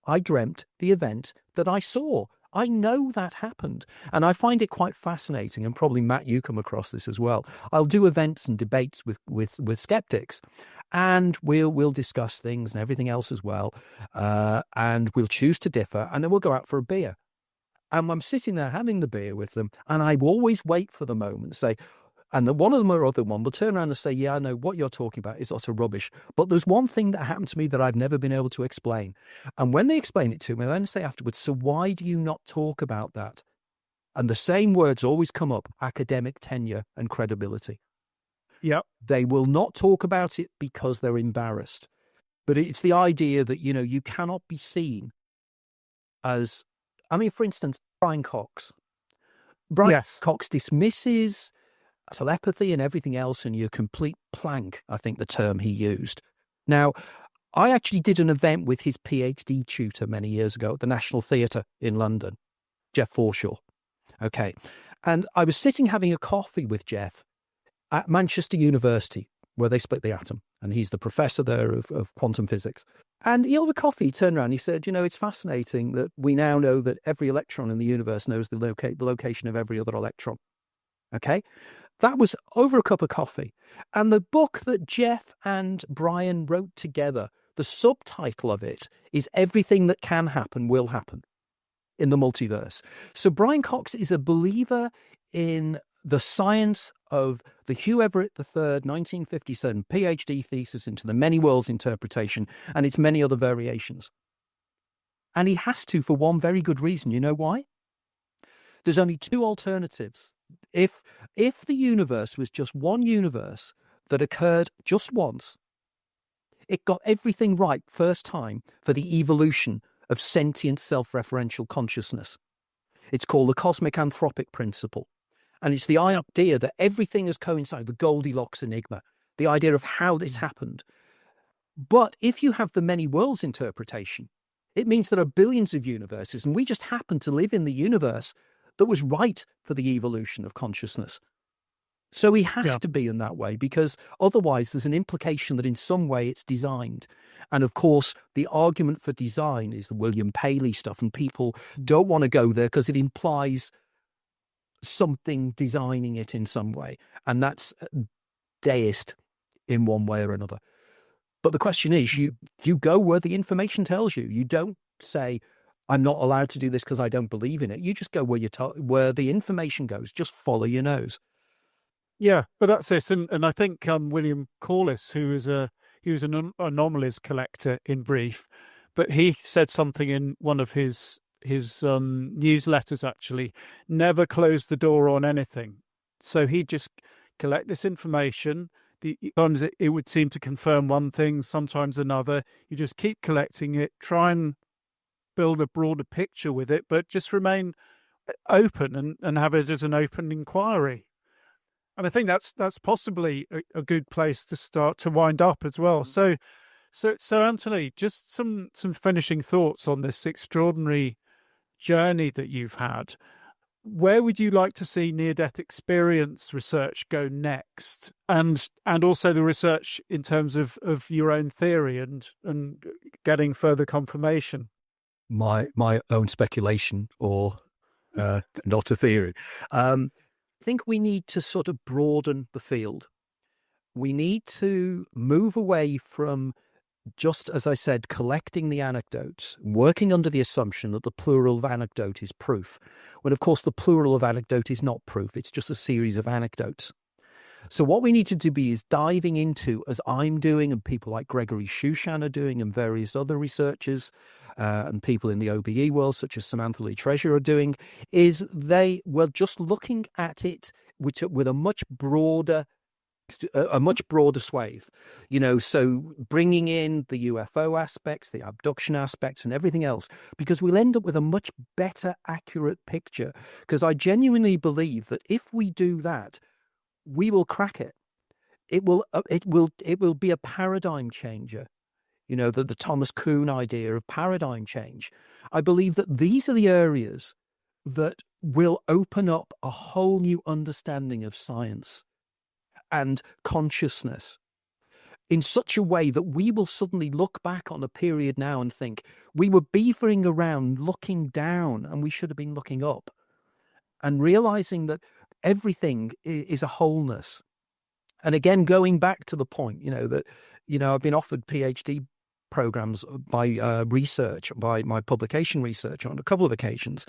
I dreamt the event that I saw. I know that happened. And I find it quite fascinating, and probably, Matt, you come across this as well. I'll do events and debates with skeptics, and we'll discuss things and everything else as well, and we'll choose to differ, and then we'll go out for a beer. And I'm sitting there having the beer with them, and I always wait for the moment to say, and then one of them or other one will turn around and say, yeah, I know what you're talking about is utter rubbish. But there's one thing that happened to me that I've never been able to explain. And when they explain it to me, I then say afterwards, so why do you not talk about that? And the same words always come up: academic tenure and credibility. Yep. They will not talk about it because they're embarrassed. But it's the idea that, you cannot be seen as, for instance, Brian Cox. Brian Cox dismisses telepathy and everything else, and you're a complete plank, I think the term he used. Now, I actually did an event with his PhD tutor many years ago at the National Theatre in London, Jeff Forshaw. Okay. And I was sitting having a coffee with Jeff at Manchester University, where they split the atom, and he's the professor there of quantum physics. And over coffee, he turned around, he said, it's fascinating that we now know that every electron in the universe knows the location of every other electron. Okay? That was over a cup of coffee. And the book that Jeff and Brian wrote together, the subtitle of it is Everything That Can Happen Will Happen in the Multiverse. So Brian Cox is a believer in the science of the Hugh Everett III 1957 PhD thesis into the many worlds interpretation and its many other variations. And he has to, for one very good reason. You know why? There's only two alternatives. If the universe was just one universe that occurred just once, it got everything right first time for the evolution of sentient self-referential consciousness. It's called the cosmic anthropic principle. And it's the idea that everything has coincided, the Goldilocks enigma, the idea of how this happened. But if you have the many worlds interpretation, it means there are billions of universes, and we just happen to live in the universe that was right for the evolution of consciousness. So he has to be in that way, because otherwise there's an implication that in some way it's designed. And of course, the argument for design is the William Paley stuff, and people don't want to go there because it implies something designing it in some way. And that's deist in one way or another. But the question is, you go where the information tells you. You don't say, I'm not allowed to do this because I don't believe in it. You just go where the information goes. Just follow your nose. Yeah, but that's it. And I think William Corliss, he was an anomalies collector in brief, but he said something in one of his newsletters, actually, never close the door on anything. So he'd just collect this information. Sometimes it would seem to confirm one thing, sometimes another. You just keep collecting it, try and build a broader picture with it, but just remain open and have it as an open inquiry. And I think that's possibly a good place to start to wind up as well. So Anthony, just some finishing thoughts on this extraordinary journey that you've had. Where would you like to see near-death experience research go next, and also the research in terms of your own theory and getting further confirmation? My own speculation, or not a theory. I think we need to sort of broaden the field. We need to move away from, just as I said, collecting the anecdotes, working under the assumption that the plural of anecdote is proof, when of course the plural of anecdote is not proof, it's just a series of anecdotes. So what we need to do is diving into, as I'm doing and people like Gregory Shushan are doing and various other researchers and people in the OBE world such as Samantha Lee Treasure are doing, is they were just looking at it with a much broader swathe, so bringing in the UFO aspects, the abduction aspects and everything else, because we'll end up with a much better, accurate picture. Because I genuinely believe that if we do that, we will crack it. It will be a paradigm changer. The Thomas Kuhn idea of paradigm change. I believe that these are the areas that will open up a whole new understanding of science and consciousness in such a way that we will suddenly look back on a period now and think we were beavering around looking down and we should have been looking up, and realizing that everything is a wholeness. And again, going back to the point, that I've been offered PhD programs by research, by my publication research on a couple of occasions.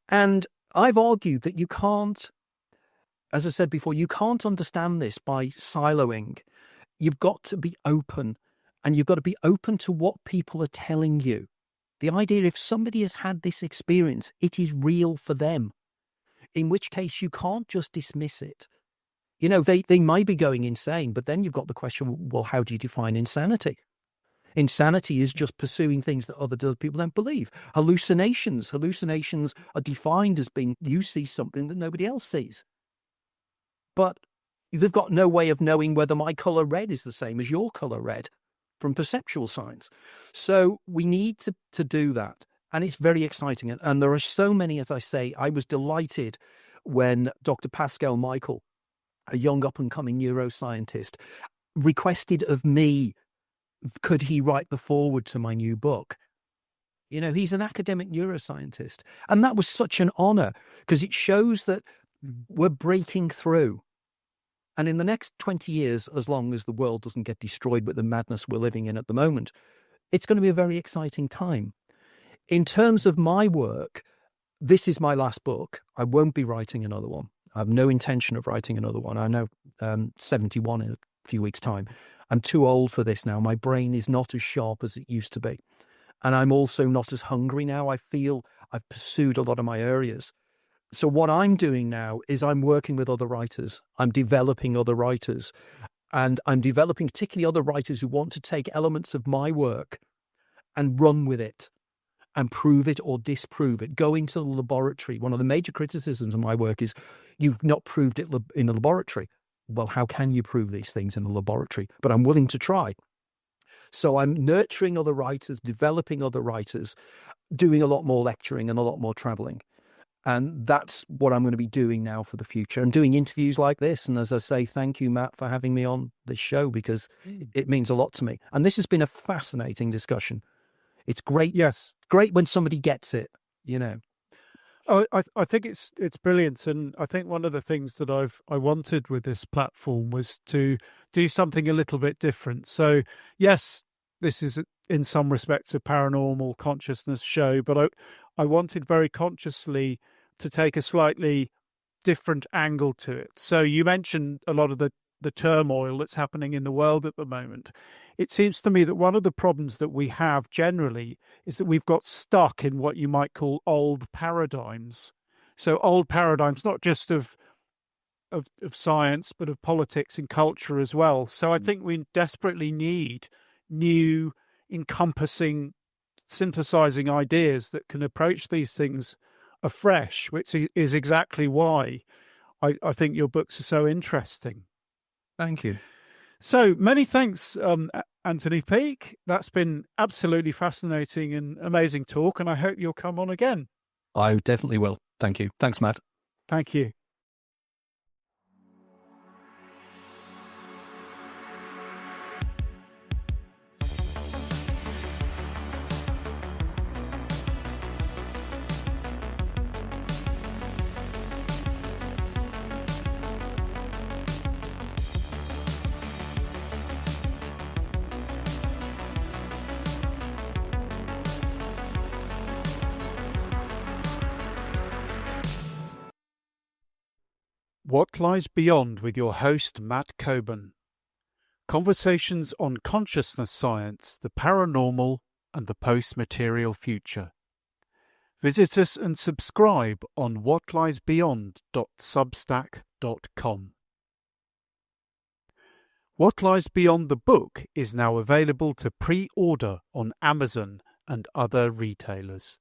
And I've argued that you can't, as I said before, you can't understand this by siloing. You've got to be open, and you've got to be open to what people are telling you. The idea, if somebody has had this experience, it is real for them, in which case you can't just dismiss it. They might be going insane, but then you've got the question, well, how do you define insanity? Insanity is just pursuing things that other people don't believe. Hallucinations are defined as being, you see something that nobody else sees. But they've got no way of knowing whether my colour red is the same as your colour red from perceptual science. So we need to do that. And it's very exciting. And there are so many, as I say, I was delighted when Dr. Pascal Michael, a young up-and-coming neuroscientist, requested of me, could he write the foreword to my new book? He's an academic neuroscientist. And that was such an honor, because it shows that we're breaking through. And in the next 20 years, as long as the world doesn't get destroyed with the madness we're living in at the moment, it's going to be a very exciting time. In terms of my work, this is my last book. I won't be writing another one. I have no intention of writing another one. I know 71 in a few weeks' time. I'm too old for this now. My brain is not as sharp as it used to be. And I'm also not as hungry now. I feel I've pursued a lot of my areas. So what I'm doing now is I'm working with other writers. I'm developing other writers. And I'm developing particularly other writers who want to take elements of my work and run with it and prove it or disprove it. Go into the laboratory. One of the major criticisms of my work is you've not proved it in a laboratory. Well, how can you prove these things in a laboratory? But I'm willing to try. So I'm nurturing other writers, developing other writers, doing a lot more lecturing and a lot more traveling. And that's what I'm going to be doing now for the future, and doing interviews like this. And as I say, thank you, Matt, for having me on this show, because it means a lot to me. And this has been a fascinating discussion. It's great. Yes. Great when somebody gets it, Oh, I think it's brilliant. And I think one of the things that I wanted with this platform was to do something a little bit different. So yes, this is in some respects a paranormal consciousness show, but I wanted very consciously to take a slightly different angle to it. So you mentioned a lot of the turmoil that's happening in the world at the moment. It seems to me that one of the problems that we have generally is that we've got stuck in what you might call old paradigms. So old paradigms, not just of science, but of politics and culture as well. So I think we desperately need new, encompassing, synthesizing ideas that can approach these things afresh, which is exactly why I think your books are so interesting. Thank you. So many thanks, Anthony Peake. That's been absolutely fascinating and amazing talk, and I hope you'll come on again. I definitely will. Thank you. Thanks, Matt. Thank you. What Lies Beyond with your host Matt Coburn. Conversations on consciousness science, the paranormal and the post-material future. Visit us and subscribe on whatliesbeyond.substack.com. What Lies Beyond the book is now available to pre-order on Amazon and other retailers.